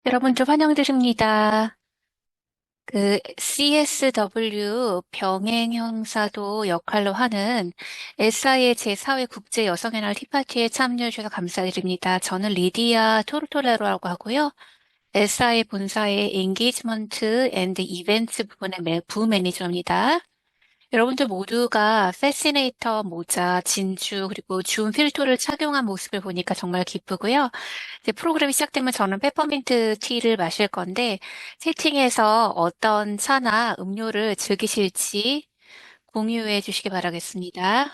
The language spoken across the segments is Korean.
여러분들 환영드립니다. CSW 병행 형사도 역할로 하는 SI의 제4회 국제 여성의 날 티파티에 참여해 주셔서 감사드립니다. 저는 리디아 토르토레로라고 하고요. SI 본사의 엔게이지먼트 앤드 이벤트 부분의 부매니저입니다. 여러분들 모두가 패시네이터 모자, 진주, 그리고 줌 필터를 착용한 모습을 보니까 정말 기쁘고요. 이제 프로그램이 시작되면 저는 페퍼민트 티를 마실 건데, 채팅에서 어떤 차나 음료를 즐기실지 공유해 주시기 바라겠습니다.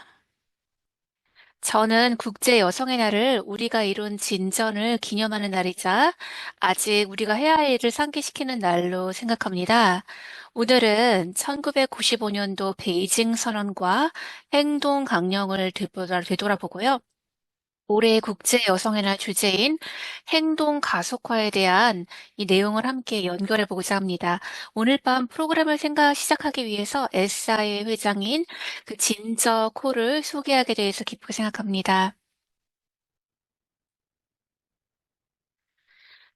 저는 국제 여성의 날을 우리가 이룬 진전을 기념하는 날이자 아직 우리가 해야 할 일을 상기시키는 날로 생각합니다. 오늘은 1995년도 베이징 선언과 행동 강령을 되돌아보고요. 올해 국제 여성의 날 주제인 행동 가속화에 대한 이 내용을 함께 연결해 보고자 합니다. 오늘 밤 프로그램을 시작하기 위해서 SI 회장인 진저 코를 소개하게 돼서 기쁘게 생각합니다.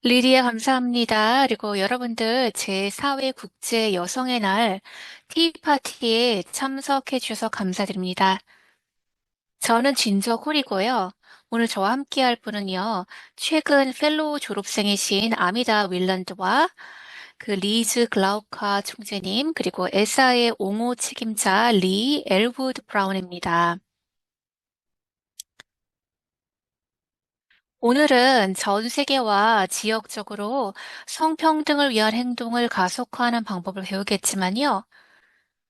리디아 감사합니다. 그리고 여러분들 제4회 국제 여성의 날 티파티에 참석해 주셔서 감사드립니다. 저는 진저 콜이고요. 오늘 저와 함께 할 분은요, 최근 펠로우 졸업생이신 아미다 윌런드와 리즈 글라우카 총재님, 그리고 에사의 옹호 책임자 리 엘우드 브라운입니다. 오늘은 전 세계와 지역적으로 성평등을 위한 행동을 가속화하는 방법을 배우겠지만요.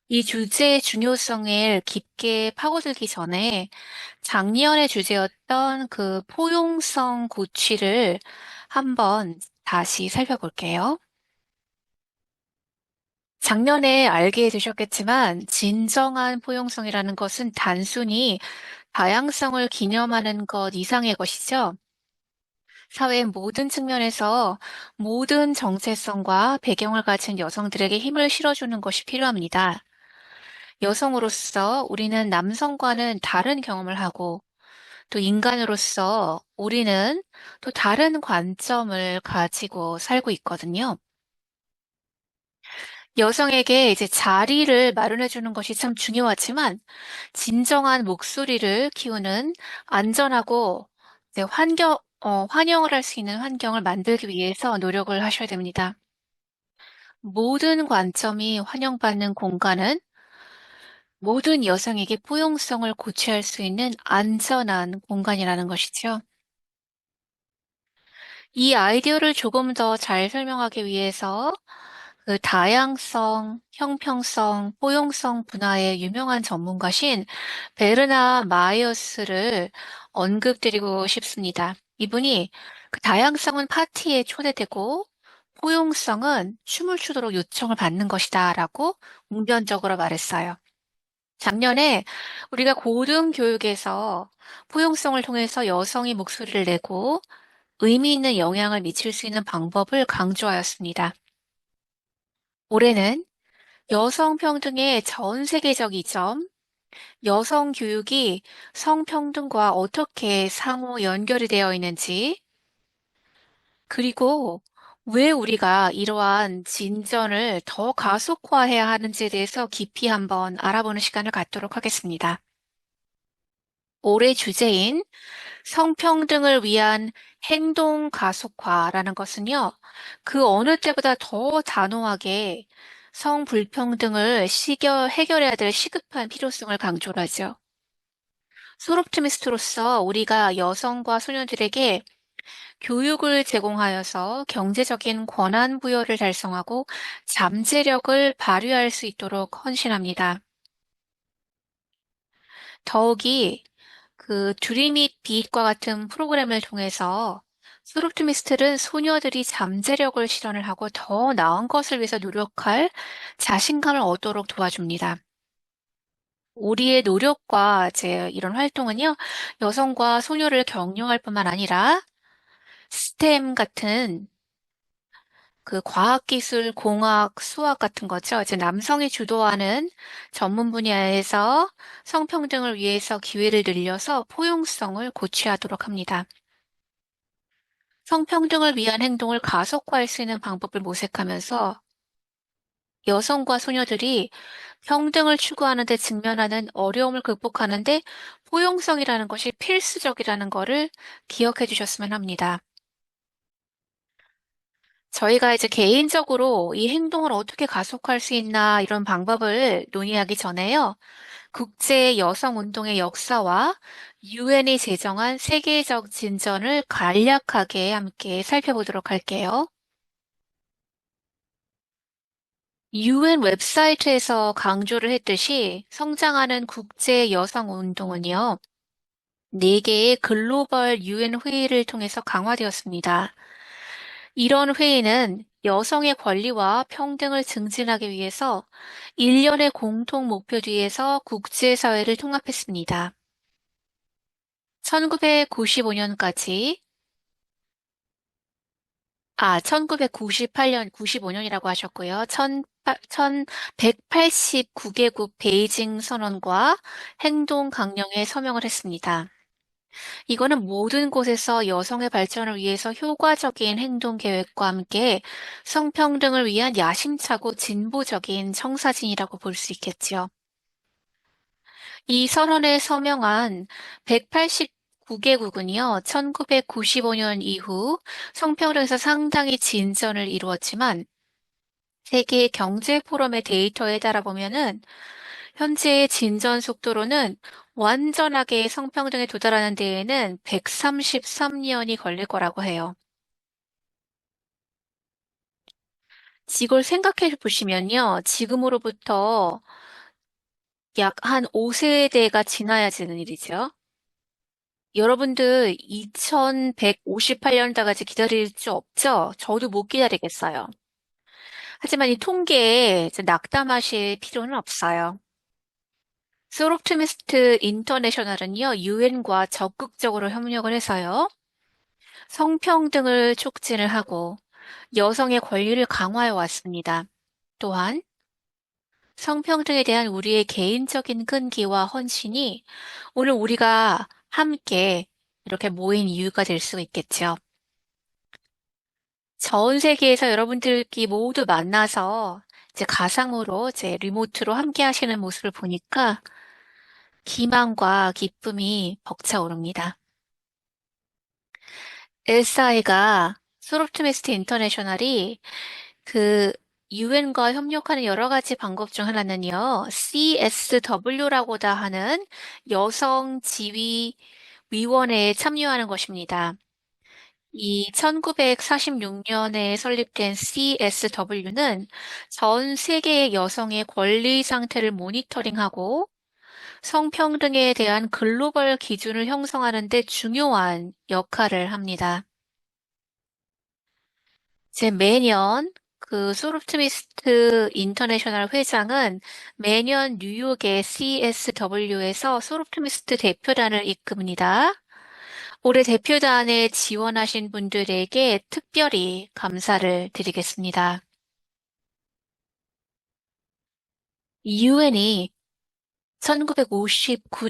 이 주제의 중요성을 깊게 파고들기 전에 작년의 주제였던 포용성 고취를 한번 다시 살펴볼게요. 작년에 알게 되셨겠지만, 진정한 포용성이라는 것은 단순히 다양성을 기념하는 것 이상의 것이죠. 사회의 모든 측면에서 모든 정체성과 배경을 가진 여성들에게 힘을 실어주는 것이 필요합니다. 여성으로서 우리는 남성과는 다른 경험을 하고 또 인간으로서 우리는 또 다른 관점을 가지고 살고 있거든요. 여성에게 이제 자리를 마련해 주는 것이 참 중요하지만 진정한 목소리를 키우는 안전하고 이제 환영을 할 수 있는 환경을 만들기 위해서 노력을 하셔야 됩니다. 모든 관점이 환영받는 공간은 모든 여성에게 포용성을 고취할 수 있는 안전한 공간이라는 것이죠. 이 아이디어를 조금 더 잘 설명하기 위해서 다양성, 형평성, 포용성 분야의 유명한 전문가신 베르나 마이어스를 언급드리고 싶습니다. 이분이 다양성은 파티에 초대되고 포용성은 춤을 추도록 요청을 받는 것이다 라고 웅변적으로 말했어요. 작년에 우리가 고등교육에서 포용성을 통해서 여성이 목소리를 내고 의미 있는 영향을 미칠 수 있는 방법을 강조하였습니다. 올해는 여성 평등의 전 세계적 이점, 여성 교육이 성평등과 어떻게 상호 연결이 되어 있는지, 그리고 왜 우리가 이러한 진전을 더 가속화해야 하는지에 대해서 깊이 한번 알아보는 시간을 갖도록 하겠습니다. 올해 주제인 성평등을 위한 행동 가속화라는 것은요, 그 어느 때보다 더 단호하게 성불평등을 해결해야 될 시급한 필요성을 강조를 하죠. 솔옵티미스트로서 우리가 여성과 소녀들에게 교육을 제공하여서 경제적인 권한 부여를 달성하고 잠재력을 발휘할 수 있도록 헌신합니다. 더욱이 드림잇 빛과 같은 프로그램을 통해서 솔옵티미스트는 소녀들이 잠재력을 실현을 하고 더 나은 것을 위해서 노력할 자신감을 얻도록 도와줍니다. 우리의 노력과 이런 활동은요, 여성과 소녀를 격려할 뿐만 아니라 스템 같은 과학기술, 공학, 수학 같은 거죠. 이제 남성이 주도하는 전문 분야에서 성평등을 위해서 기회를 늘려서 포용성을 고취하도록 합니다. 성평등을 위한 행동을 가속화할 수 있는 방법을 모색하면서 여성과 소녀들이 평등을 추구하는 데 직면하는 어려움을 극복하는데 포용성이라는 것이 필수적이라는 것을 기억해 주셨으면 합니다. 저희가 이제 개인적으로 이 행동을 어떻게 가속화할 수 있나 이런 방법을 논의하기 전에요. 국제 여성 운동의 역사와 유엔이 제정한 세계적 진전을 간략하게 함께 살펴보도록 할게요. 유엔 웹사이트에서 강조를 했듯이 성장하는 국제 여성 운동은요, 4개의 글로벌 유엔 회의를 통해서 강화되었습니다. 이런 회의는 여성의 권리와 평등을 증진하기 위해서 일련의 공통 목표 뒤에서 국제사회를 통합했습니다. 1995년까지, 1998년, 95년이라고 하셨고요. 1189개국 베이징 선언과 행동 강령에 서명을 했습니다. 이거는 모든 곳에서 여성의 발전을 위해서 효과적인 행동 계획과 함께 성평등을 위한 야심차고 진보적인 청사진이라고 볼 수 있겠지요. 이 선언에 서명한 189개국은요, 1995년 이후 성평등에서 상당히 진전을 이루었지만 세계 경제 포럼의 데이터에 따라 보면은 현재의 진전 속도로는 완전하게 성평등에 도달하는 데에는 133년이 걸릴 거라고 해요. 이걸 생각해 보시면요. 지금으로부터 약 한 5세대가 지나야 되는 일이죠. 여러분들 2158년도까지 기다릴 수 없죠? 저도 못 기다리겠어요. 하지만 이 통계에 이제 낙담하실 필요는 없어요. 소롭트미스트 인터내셔널은요, 유엔과 적극적으로 협력을 해서요, 성평등을 촉진을 하고 여성의 권리를 강화해 왔습니다. 또한 성평등에 대한 우리의 개인적인 끈기와 헌신이 오늘 우리가 함께 이렇게 모인 이유가 될 수 있겠죠. 전 세계에서 여러분들끼리 모두 만나서 이제 가상으로 이제 리모트로 함께 하시는 모습을 보니까 기망과 기쁨이 벅차오릅니다. 엘사이가 소롭트메스트 인터내셔널이 그 유엔과 협력하는 여러 가지 방법 중 하나는요, CSW라고다 하는 여성 지위 위원회에 참여하는 것입니다. 이 1946년에 설립된 CSW는 전 세계의 여성의 권리 상태를 모니터링하고 성평등에 대한 글로벌 기준을 형성하는 데 중요한 역할을 합니다. 제 매년 그 소롭트미스트 인터내셔널 회장은 매년 뉴욕의 CSW에서 소롭트미스트 대표단을 이끕니다. 올해 대표단에 지원하신 분들에게 특별히 감사를 드리겠습니다. 유엔이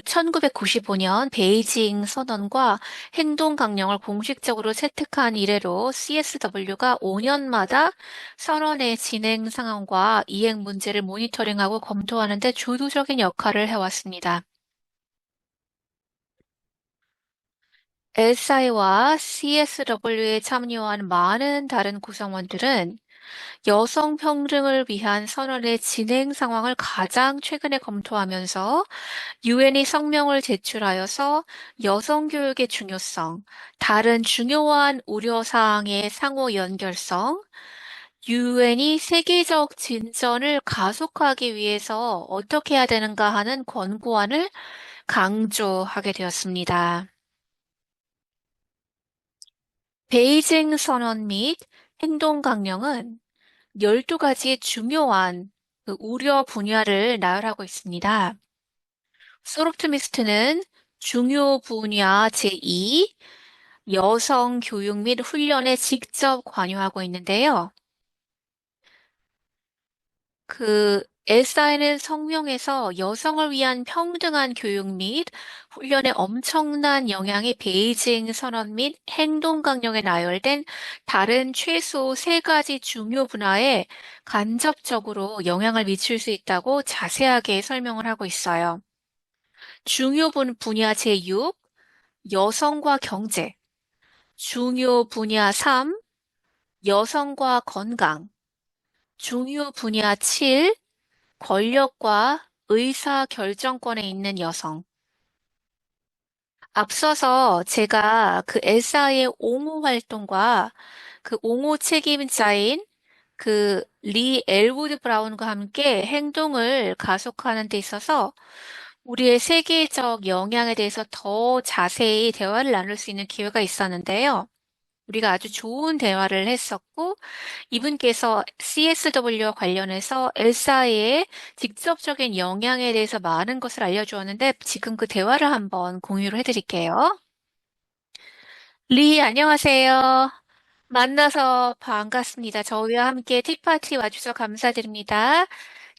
1995년 베이징 선언과 행동 강령을 공식적으로 채택한 이래로 CSW가 5년마다 선언의 진행 상황과 이행 문제를 모니터링하고 검토하는 데 주도적인 역할을 해왔습니다. 엘사이와 CSW에 참여한 많은 다른 구성원들은 여성 평등을 위한 선언의 진행 상황을 가장 최근에 검토하면서 유엔이 성명을 제출하여서 여성 교육의 중요성, 다른 중요한 우려 사항의 상호 연결성, 유엔이 세계적 진전을 가속화하기 위해서 어떻게 해야 되는가 하는 권고안을 강조하게 되었습니다. 베이징 선언 및 행동 강령은 12가지 중요한 그 우려 분야를 나열하고 있습니다. 소롭트미스트는 중요 분야 제2, 여성 교육 및 훈련에 직접 관여하고 있는데요. 그 SI는 성명에서 여성을 위한 평등한 교육 및 훈련에 엄청난 영향이 베이징 선언 및 행동 강령에 나열된 다른 최소 세 가지 중요 분야에 간접적으로 영향을 미칠 수 있다고 자세하게 설명을 하고 있어요. 중요 분야 제6, 여성과 경제. 중요 분야 3, 여성과 건강. 중요 분야 7, 권력과 의사 결정권에 있는 여성. 앞서서 제가 그 엘사의 옹호 활동과 그 옹호 책임자인 그 리 엘우드 브라운과 함께 행동을 가속하는 데 있어서 우리의 세계적 영향에 대해서 더 자세히 대화를 나눌 수 있는 기회가 있었는데요. 우리가 아주 좋은 대화를 했었고, 이분께서 CSW와 관련해서 엘사의 직접적인 영향에 대해서 많은 것을 알려주었는데, 지금 그 대화를 한번 공유를 해드릴게요. 리, 안녕하세요. 만나서 반갑습니다. 저희와 함께 티파티 와주셔서 감사드립니다.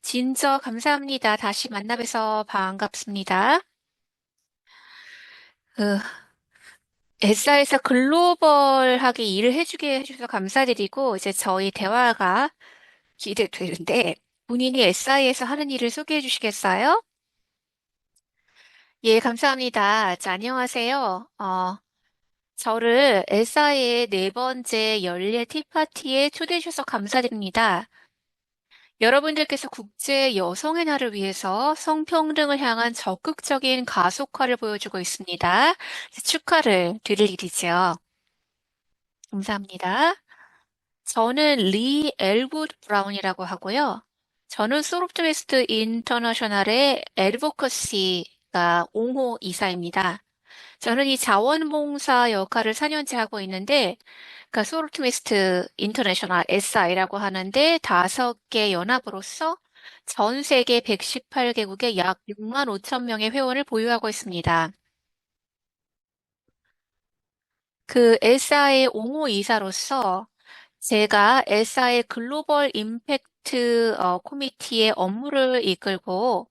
진저 감사합니다. 다시 만나 뵈서 반갑습니다. 그, S사에서 글로벌하게 일을 해주게 해주셔서 감사드리고, 이제 저희 대화가 기대되는데, 본인이 SI에서 하는 일을 소개해 주시겠어요? 예, 감사합니다. 자, 안녕하세요. 저를 SI의 네 번째 연례 티파티에 초대해 주셔서 감사드립니다. 여러분들께서 국제 여성의 날을 위해서 성평등을 향한 적극적인 가속화를 보여주고 있습니다. 축하를 드릴 일이죠. 감사합니다. 저는 리 엘굿 브라운이라고 하고요. 저는 소프트웨스트 인터내셔널의 애드보커시가 옹호 이사입니다. 저는 이 자원봉사 역할을 4년째 하고 있는데, 그러니까 소프트웨스트 인터내셔널 SI라고 하는데 5개 연합으로서 전 세계 118개국에 약 6만 5천 명의 회원을 보유하고 있습니다. 그 SI 옹호 이사로서 제가 SI 글로벌 임팩트 코미티의 업무를 이끌고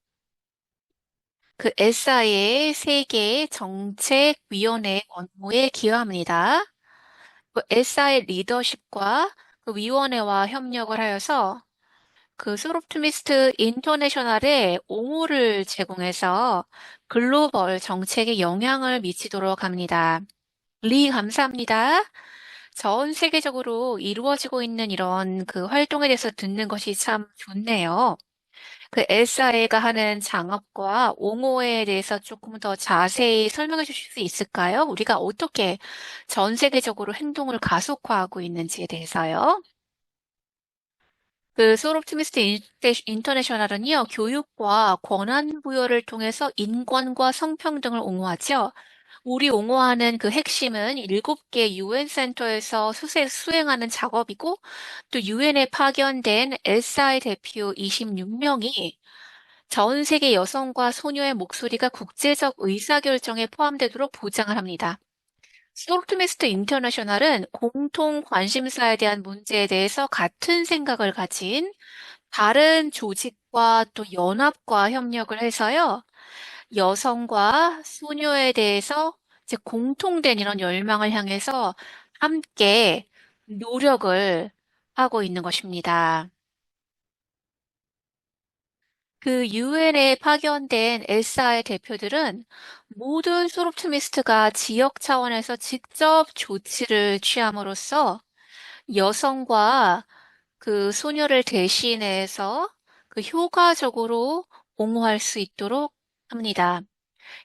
그 SI의 세계 정책위원회 업무에 기여합니다. 그 SI 리더십과 그 위원회와 협력을 하여서 그 소프트미스트 인터내셔널에 옹호를 제공해서 글로벌 정책에 영향을 미치도록 합니다. 리, 감사합니다. 전 세계적으로 이루어지고 있는 이런 그 활동에 대해서 듣는 것이 참 좋네요. 그 엘사가 하는 장업과 옹호에 대해서 조금 더 자세히 설명해 주실 수 있을까요? 우리가 어떻게 전 세계적으로 행동을 가속화하고 있는지에 대해서요. 그 소울옵티미스트 인터내셔널은요, 교육과 권한 부여를 통해서 인권과 성평등을 옹호하죠. 우리 옹호하는 그 핵심은 7개 유엔 센터에서 수행하는 작업이고, 또 유엔에 파견된 엘사의 대표 26명이 전 세계 여성과 소녀의 목소리가 국제적 의사결정에 포함되도록 보장을 합니다. 소프트미스트 인터내셔널은 공통 관심사에 대한 문제에 대해서 같은 생각을 가진 다른 조직과 또 연합과 협력을 해서요. 여성과 소녀에 대해서 이제 공통된 이런 열망을 향해서 함께 노력을 하고 있는 것입니다. 그 유엔에 파견된 엘사의 대표들은 모든 소롭트미스트가 지역 차원에서 직접 조치를 취함으로써 여성과 그 소녀를 대신해서 그 효과적으로 옹호할 수 있도록 합니다.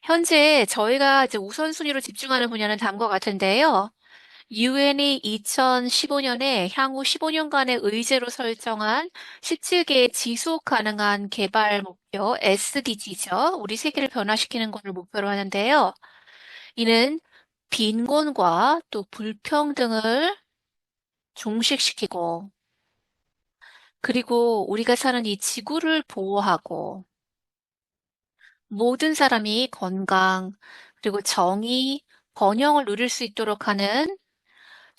현재 저희가 이제 우선순위로 집중하는 분야는 다음과 같은데요. 유엔이 2015년에 향후 15년간의 의제로 설정한 17개의 지속 가능한 개발 목표 SDG죠. 우리 세계를 변화시키는 것을 목표로 하는데요. 이는 빈곤과 또 불평등을 종식시키고 그리고 우리가 사는 이 지구를 보호하고 모든 사람이 건강 그리고 정의, 번영을 누릴 수 있도록 하는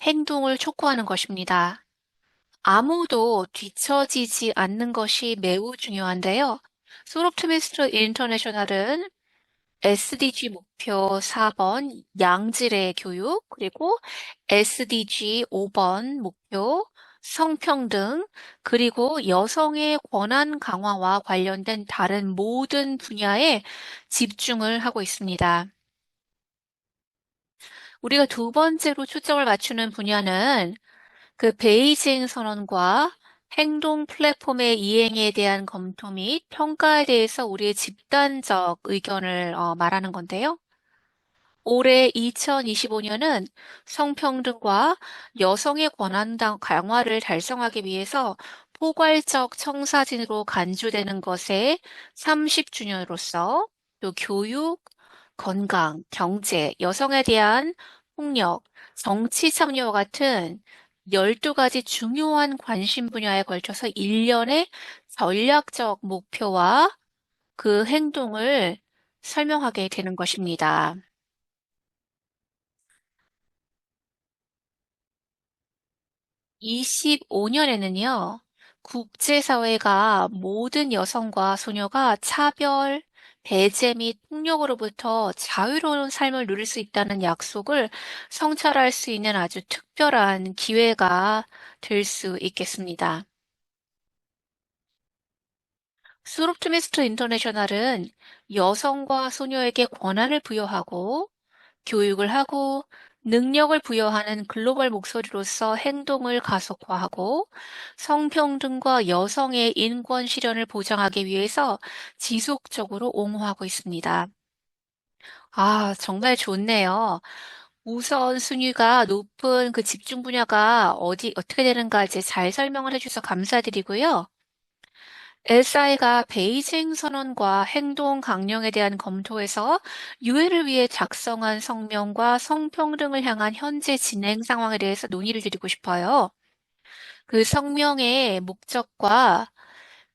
행동을 촉구하는 것입니다. 아무도 뒤처지지 않는 것이 매우 중요한데요. 소롭트미스트 인터내셔널은 SDG 목표 4번 양질의 교육, 그리고 SDG 5번 목표 성평등, 그리고 여성의 권한 강화와 관련된 다른 모든 분야에 집중을 하고 있습니다. 우리가 두 번째로 초점을 맞추는 분야는 그 베이징 선언과 행동 플랫폼의 이행에 대한 검토 및 평가에 대해서 우리의 집단적 의견을 말하는 건데요. 올해 2025년은 성평등과 여성의 권한 강화를 달성하기 위해서 포괄적 청사진으로 간주되는 것의 30주년으로서 또 교육, 건강, 경제, 여성에 대한 폭력, 정치 참여와 같은 12가지 중요한 관심 분야에 걸쳐서 일련의 전략적 목표와 그 행동을 설명하게 되는 것입니다. 25년에는요, 국제사회가 모든 여성과 소녀가 차별, 배제 및 폭력으로부터 자유로운 삶을 누릴 수 있다는 약속을 성찰할 수 있는 아주 특별한 기회가 될 수 있겠습니다. 스롭트미스트 인터내셔널은 여성과 소녀에게 권한을 부여하고 교육을 하고 능력을 부여하는 글로벌 목소리로서 행동을 가속화하고 성평등과 여성의 인권 실현을 보장하기 위해서 지속적으로 옹호하고 있습니다. 아, 정말 좋네요. 우선 순위가 높은 그 집중 분야가 어떻게 되는가 이제 잘 설명을 해주셔서 감사드리고요. 엘사이가 베이징 선언과 행동 강령에 대한 검토에서 유엔을 위해 작성한 성명과 성평등을 향한 현재 진행 상황에 대해서 논의를 드리고 싶어요. 그 성명의 목적과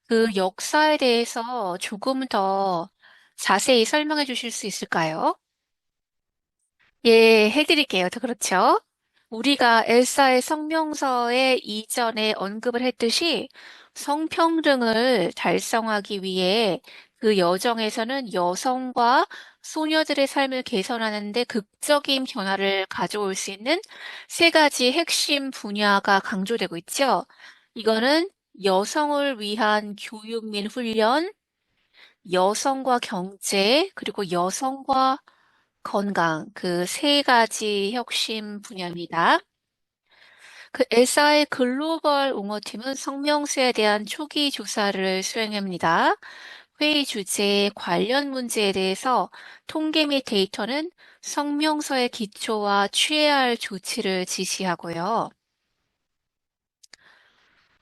그 역사에 대해서 조금 더 자세히 설명해 주실 수 있을까요? 예, 해드릴게요. 더 그렇죠? 우리가 엘사의 성명서에 이전에 언급을 했듯이 성평등을 달성하기 위해 그 여정에서는 여성과 소녀들의 삶을 개선하는 데 극적인 변화를 가져올 수 있는 세 가지 핵심 분야가 강조되고 있죠. 이거는 여성을 위한 교육 및 훈련, 여성과 경제, 그리고 여성과 건강, 그 세 가지 혁신 분야입니다. 그 SI 글로벌 옹호팀은 성명서에 대한 초기 조사를 수행합니다. 회의 주제 관련 문제에 대해서 통계 및 데이터는 성명서의 기초와 취해야 할 조치를 지시하고요.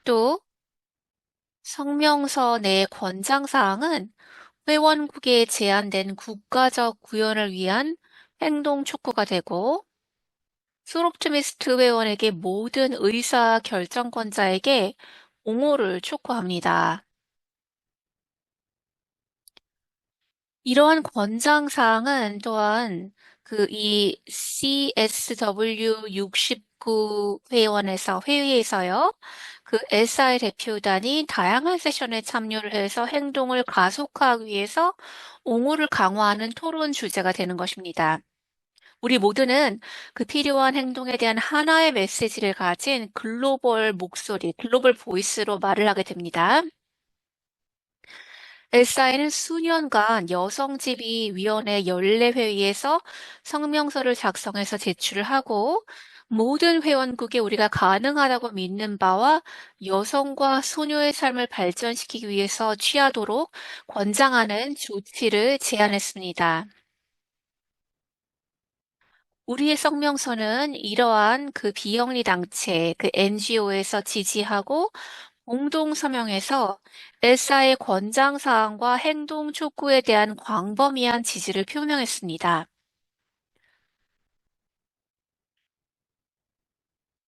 또 성명서 내 권장사항은 회원국에 제한된 국가적 구현을 위한 행동 촉구가 되고 소롭트미스트 회원에게 모든 의사 결정권자에게 옹호를 촉구합니다. 이러한 권장사항은 또한 그 이 CSW 69 회원에서 회의에서요. 그 SI 대표단이 다양한 세션에 참여를 해서 행동을 가속화하기 위해서 옹호를 강화하는 토론 주제가 되는 것입니다. 우리 모두는 그 필요한 행동에 대한 하나의 메시지를 가진 글로벌 목소리, 글로벌 보이스로 말을 하게 됩니다. 엘사에는 수년간 여성지휘위원회 14회의에서 성명서를 작성해서 제출을 하고 모든 회원국에 우리가 가능하다고 믿는 바와 여성과 소녀의 삶을 발전시키기 위해서 취하도록 권장하는 조치를 제안했습니다. 우리의 성명서는 이러한 그 비영리 단체, 그 NGO에서 지지하고 공동 서명에서 엘사의 권장 사항과 행동 촉구에 대한 광범위한 지지를 표명했습니다.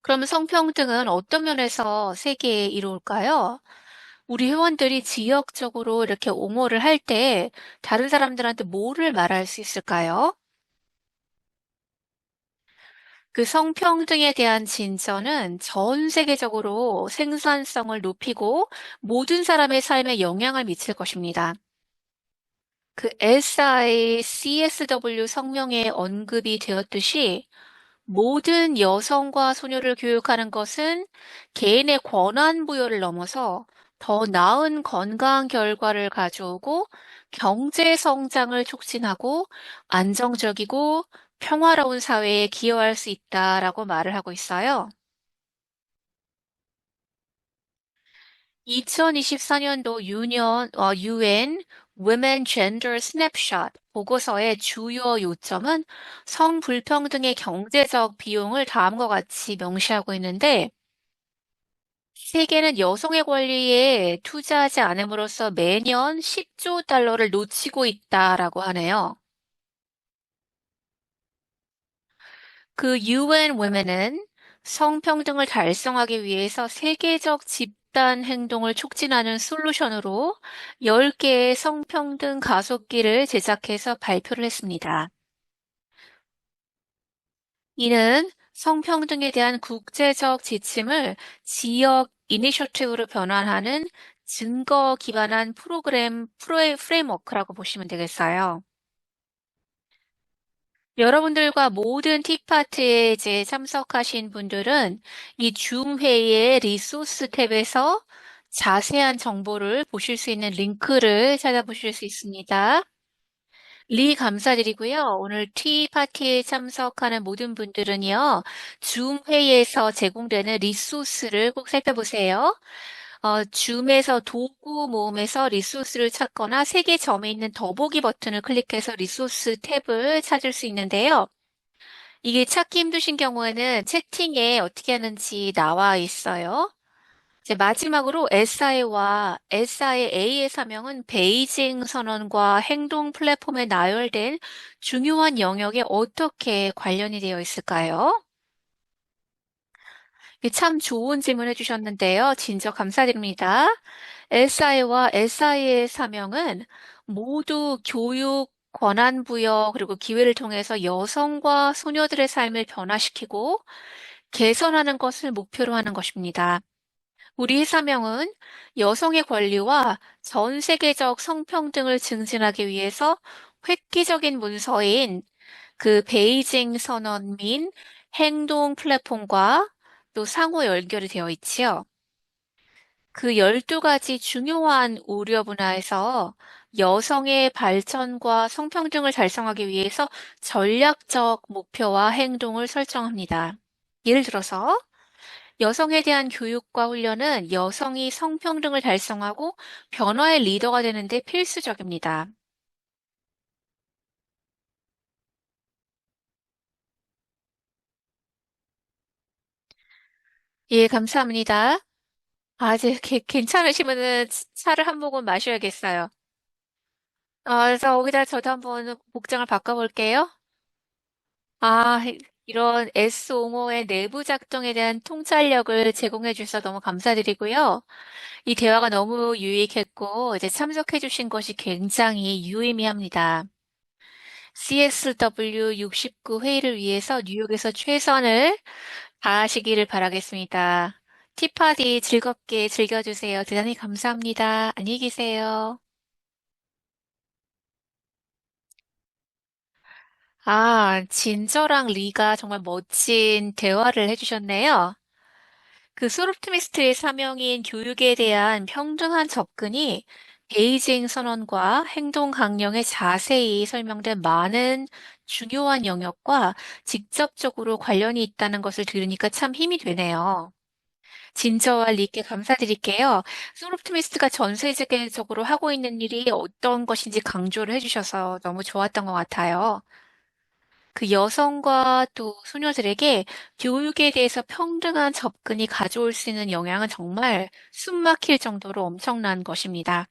그러면 성평등은 어떤 면에서 세계에 이로울까요? 우리 회원들이 지역적으로 이렇게 옹호를 할 때 다른 사람들한테 뭐를 말할 수 있을까요? 그 성평등에 대한 진전은 전 세계적으로 생산성을 높이고 모든 사람의 삶에 영향을 미칠 것입니다. 그 SI, CSW 성명에 언급이 되었듯이 모든 여성과 소녀를 교육하는 것은 개인의 권한 부여를 넘어서 더 나은 건강 결과를 가져오고 경제 성장을 촉진하고 안정적이고 평화로운 사회에 기여할 수 있다라고 말을 하고 있어요. 2024년도 UN Women Gender Snapshot 보고서의 주요 요점은 성불평등의 경제적 비용을 다음과 같이 명시하고 있는데, 세계는 여성의 권리에 투자하지 않음으로써 매년 10조 달러를 놓치고 있다라고 하네요. 그 UN Women은 성평등을 달성하기 위해서 세계적 집단 행동을 촉진하는 솔루션으로 10개의 성평등 가속기를 제작해서 발표를 했습니다. 이는 성평등에 대한 국제적 지침을 지역 이니셔티브로 변환하는 증거 기반한 프레임워크라고 보시면 되겠어요. 여러분들과 모든 티파트에 이제 참석하신 분들은 이 줌 회의의 리소스 탭에서 자세한 정보를 보실 수 있는 링크를 찾아보실 수 있습니다. 감사드리고요. 오늘 티파티에 참석하는 모든 분들은요, 줌 회의에서 제공되는 리소스를 꼭 살펴보세요. 줌에서 도구 모음에서 리소스를 찾거나 색의 점에 있는 더보기 버튼을 클릭해서 리소스 탭을 찾을 수 있는데요. 이게 찾기 힘드신 경우에는 채팅에 어떻게 하는지 나와 있어요. 이제 마지막으로 SI와 SIA의 사명은 베이징 선언과 행동 플랫폼에 나열된 중요한 영역에 어떻게 관련이 되어 있을까요? 참 좋은 질문 해주셨는데요. 진짜 감사드립니다. SI와 SI의 사명은 모두 교육, 권한부여, 그리고 기회를 통해서 여성과 소녀들의 삶을 변화시키고 개선하는 것을 목표로 하는 것입니다. 우리의 사명은 여성의 권리와 전 세계적 성평등을 증진하기 위해서 획기적인 문서인 그 베이징 선언 및 행동 플랫폼과 또 상호 연결이 되어 있지요. 그 12가지 중요한 우려 분야에서 여성의 발전과 성평등을 달성하기 위해서 전략적 목표와 행동을 설정합니다. 예를 들어서 여성에 대한 교육과 훈련은 여성이 성평등을 달성하고 변화의 리더가 되는데 필수적입니다. 예, 감사합니다. 이제 괜찮으시면은 차를 한 모금 마셔야겠어요. 그래서 거기다 저도 한번 복장을 바꿔볼게요. 아, 이런 S5의 내부 작동에 대한 통찰력을 제공해 주셔서 너무 감사드리고요. 이 대화가 너무 유익했고, 이제 참석해 주신 것이 굉장히 유의미합니다. CSW 69 회의를 위해서 뉴욕에서 최선을 다하시기를 바라겠습니다. 티파티 즐겁게 즐겨주세요. 대단히 감사합니다. 안녕히 계세요. 진저랑 리가 정말 멋진 대화를 해주셨네요. 그 소르트미스트의 사명인 교육에 대한 평등한 접근이 베이징 선언과 행동 강령에 자세히 설명된 많은 중요한 영역과 직접적으로 관련이 있다는 것을 들으니까 참 힘이 되네요. 진저와 리께 감사드릴게요. 소르트미스트가 전 세계적으로 하고 있는 일이 어떤 것인지 강조를 해주셔서 너무 좋았던 것 같아요. 그 여성과 또 소녀들에게 교육에 대해서 평등한 접근이 가져올 수 있는 영향은 정말 숨막힐 정도로 엄청난 것입니다.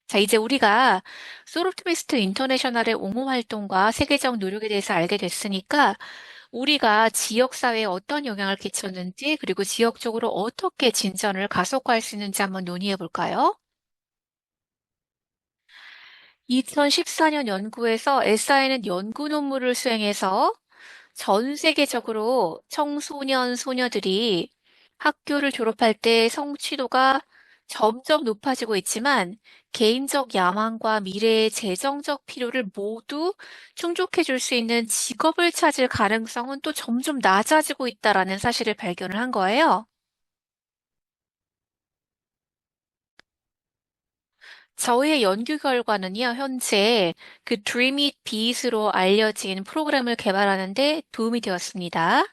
자, 이제 우리가 소르트미스트 인터내셔널의 옹호 활동과 세계적 노력에 대해서 알게 됐으니까 우리가 지역사회에 어떤 영향을 끼쳤는지 그리고 지역적으로 어떻게 진전을 가속화할 수 있는지 한번 논의해 볼까요? 2014년 연구에서 SI는 연구 논문을 수행해서 전 세계적으로 청소년, 소녀들이 학교를 졸업할 때 성취도가 점점 높아지고 있지만 개인적 야망과 미래의 재정적 필요를 모두 충족해 줄 수 있는 직업을 찾을 가능성은 또 점점 낮아지고 있다라는 사실을 발견을 한 거예요. 저희의 연구 결과는요, 현재 그 Dream It Beat으로 알려진 프로그램을 개발하는 데 도움이 되었습니다.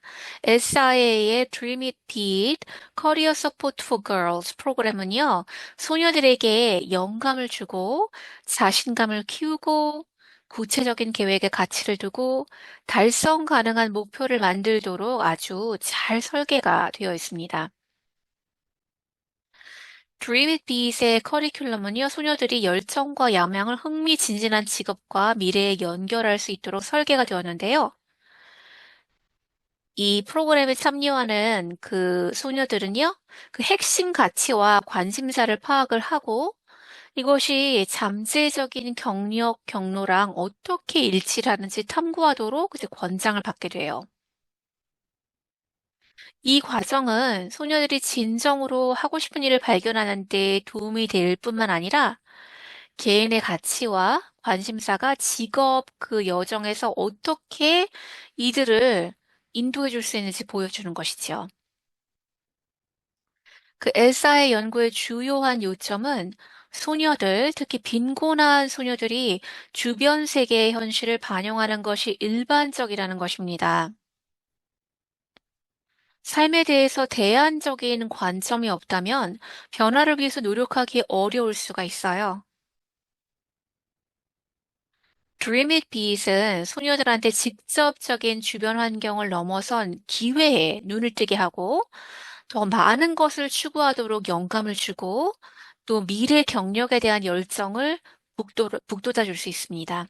SIA의 Dream It Beat Career Support for Girls 프로그램은요, 소녀들에게 영감을 주고 자신감을 키우고 구체적인 계획에 가치를 두고 달성 가능한 목표를 만들도록 아주 잘 설계가 되어 있습니다. Dream It Be의 커리큘럼은요, 소녀들이 열정과 야망을 흥미진진한 직업과 미래에 연결할 수 있도록 설계가 되었는데요. 이 프로그램에 참여하는 그 소녀들은요, 그 핵심 가치와 관심사를 파악을 하고 이것이 잠재적인 경력, 경로랑 어떻게 일치를 하는지 탐구하도록 이제 권장을 받게 돼요. 이 과정은 소녀들이 진정으로 하고 싶은 일을 발견하는 데 도움이 될 뿐만 아니라 개인의 가치와 관심사가 직업 그 여정에서 어떻게 이들을 인도해 줄 수 있는지 보여주는 것이죠. 그 엘사의 연구의 주요한 요점은 소녀들, 특히 빈곤한 소녀들이 주변 세계의 현실을 반영하는 것이 일반적이라는 것입니다. 삶에 대해서 대안적인 관점이 없다면 변화를 위해서 노력하기 어려울 수가 있어요. Dream It Beat은 소녀들한테 직접적인 주변 환경을 넘어선 기회에 눈을 뜨게 하고 더 많은 것을 추구하도록 영감을 주고 또 미래 경력에 대한 열정을 북돋아 줄 수 있습니다.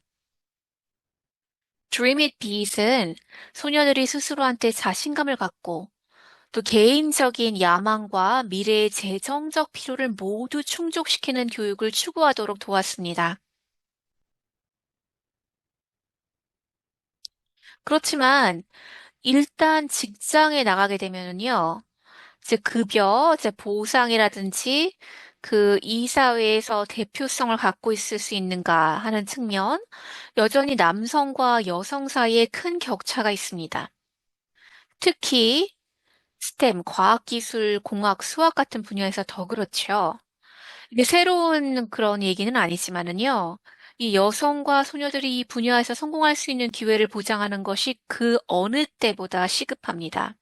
Dream It Beat은 소녀들이 스스로한테 자신감을 갖고 또 개인적인 야망과 미래의 재정적 필요를 모두 충족시키는 교육을 추구하도록 도왔습니다. 그렇지만 일단 직장에 나가게 되면은요, 이제 급여, 이제 보상이라든지 그 이 사회에서 대표성을 갖고 있을 수 있는가 하는 측면, 여전히 남성과 여성 사이에 큰 격차가 있습니다. 특히 스템, 과학기술, 공학, 수학 같은 분야에서 더 그렇죠. 이게 새로운 그런 얘기는 아니지만은요. 이 여성과 소녀들이 이 분야에서 성공할 수 있는 기회를 보장하는 것이 그 어느 때보다 시급합니다.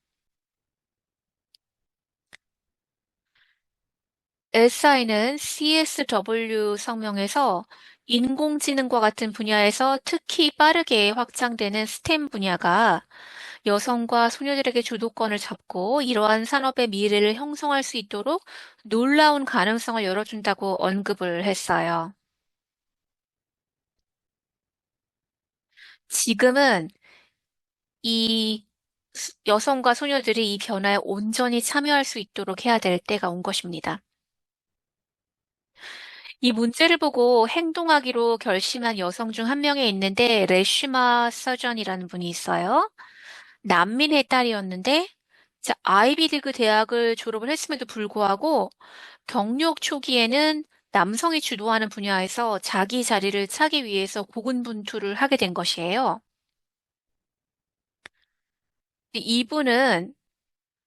SI는 CSW 성명에서 인공지능과 같은 분야에서 특히 빠르게 확장되는 스템 분야가 여성과 소녀들에게 주도권을 잡고 이러한 산업의 미래를 형성할 수 있도록 놀라운 가능성을 열어준다고 언급을 했어요. 지금은 이 여성과 소녀들이 이 변화에 온전히 참여할 수 있도록 해야 될 때가 온 것입니다. 이 문제를 보고 행동하기로 결심한 여성 중 한 명이 있는데 레시마 서전이라는 분이 있어요. 난민의 딸이었는데 자, 아이비리그 대학을 졸업을 했음에도 불구하고 경력 초기에는 남성이 주도하는 분야에서 자기 자리를 차기 위해서 고군분투를 하게 된 것이에요. 이분은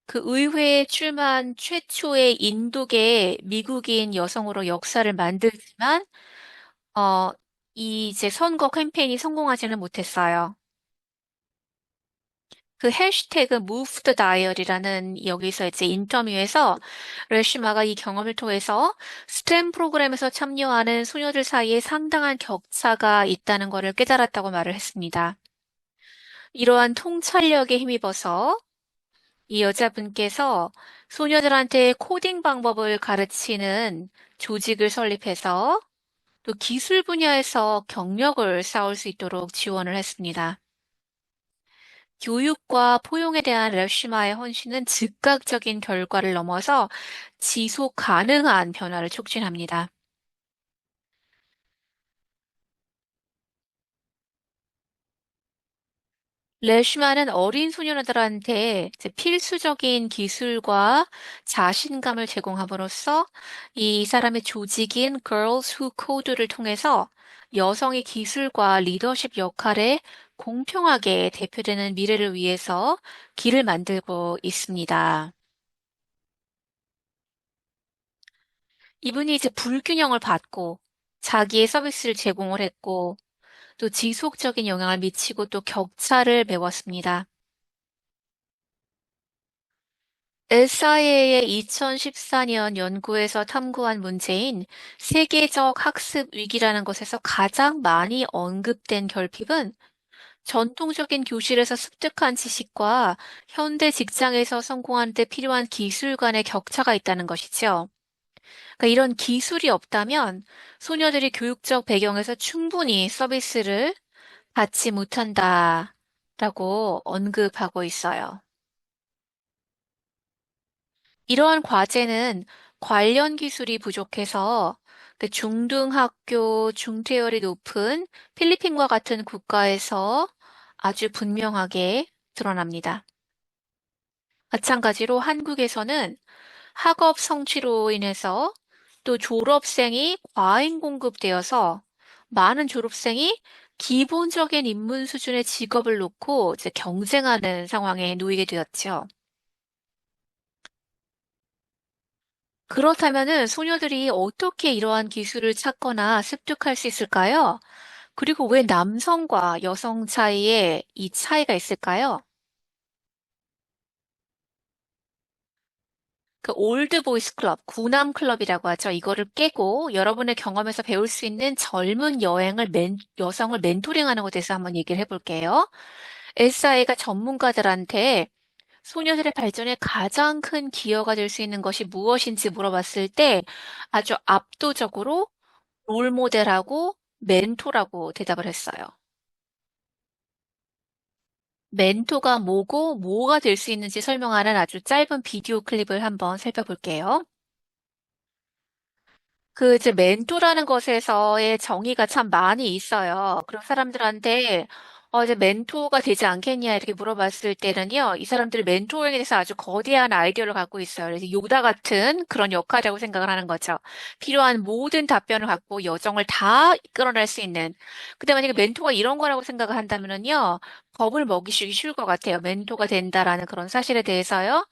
그 의회에 출마한 최초의 인도계 미국인 여성으로 역사를 만들지만, 어, 이 이제 선거 캠페인이 성공하지는 못했어요. 그 해시태그 Move the Dial이라는 여기서 이제 인터뷰에서 레시마가 이 경험을 통해서 스템 프로그램에서 참여하는 소녀들 사이에 상당한 격차가 있다는 것을 깨달았다고 말을 했습니다. 이러한 통찰력에 힘입어서 이 여자분께서 소녀들한테 코딩 방법을 가르치는 조직을 설립해서 또 기술 분야에서 경력을 쌓을 수 있도록 지원을 했습니다. 교육과 포용에 대한 러시마의 헌신은 즉각적인 결과를 넘어서 지속 가능한 변화를 촉진합니다. 레슈만은 어린 소녀들한테 이제 필수적인 기술과 자신감을 제공함으로써 이 사람의 조직인 Girls Who Code를 통해서 여성의 기술과 리더십 역할에 공평하게 대표되는 미래를 위해서 길을 만들고 있습니다. 이분이 이제 불균형을 받고 자기의 서비스를 제공을 했고 또 지속적인 영향을 미치고 또 격차를 메웠습니다. SIA의 2014년 연구에서 탐구한 문제인 세계적 학습 위기라는 것에서 가장 많이 언급된 결핍은 전통적인 교실에서 습득한 지식과 현대 직장에서 성공하는 데 필요한 기술 간의 격차가 있다는 것이죠. 그러니까 이런 기술이 없다면 소녀들이 교육적 배경에서 충분히 서비스를 받지 못한다라고 언급하고 있어요. 이러한 과제는 관련 기술이 부족해서 그 중등학교 중퇴율이 높은 필리핀과 같은 국가에서 아주 분명하게 드러납니다. 마찬가지로 한국에서는 학업 성취로 인해서 또 졸업생이 과잉 공급되어서 많은 졸업생이 기본적인 인문 수준의 직업을 놓고 이제 경쟁하는 상황에 놓이게 되었죠. 그렇다면은 소녀들이 어떻게 이러한 기술을 찾거나 습득할 수 있을까요? 그리고 왜 남성과 여성 사이에 이 차이가 있을까요? 그 올드 보이스 클럽, 구남 클럽이라고 하죠. 이거를 깨고 여러분의 경험에서 배울 수 있는 젊은 여성을 멘토링하는 것에 대해서 한번 얘기를 해볼게요. SI가 전문가들한테 소녀들의 발전에 가장 큰 기여가 될 수 있는 것이 무엇인지 물어봤을 때 아주 압도적으로 롤모델하고 멘토라고 대답을 했어요. 멘토가 뭐고 뭐가 될 수 있는지 설명하는 아주 짧은 비디오 클립을 한번 살펴볼게요. 그 이제 멘토라는 것에서의 정의가 참 많이 있어요. 그런 사람들한테 이제 멘토가 되지 않겠냐 이렇게 물어봤을 때는요, 이 사람들이 멘토에 대해서 아주 거대한 아이디어를 갖고 있어요. 그래서 요다 같은 그런 역할이라고 생각을 하는 거죠. 필요한 모든 답변을 갖고 여정을 다 이끌어낼 수 있는. 근데 만약에 멘토가 이런 거라고 생각을 한다면은요, 겁을 먹이기 쉬울 것 같아요. 멘토가 된다라는 그런 사실에 대해서요.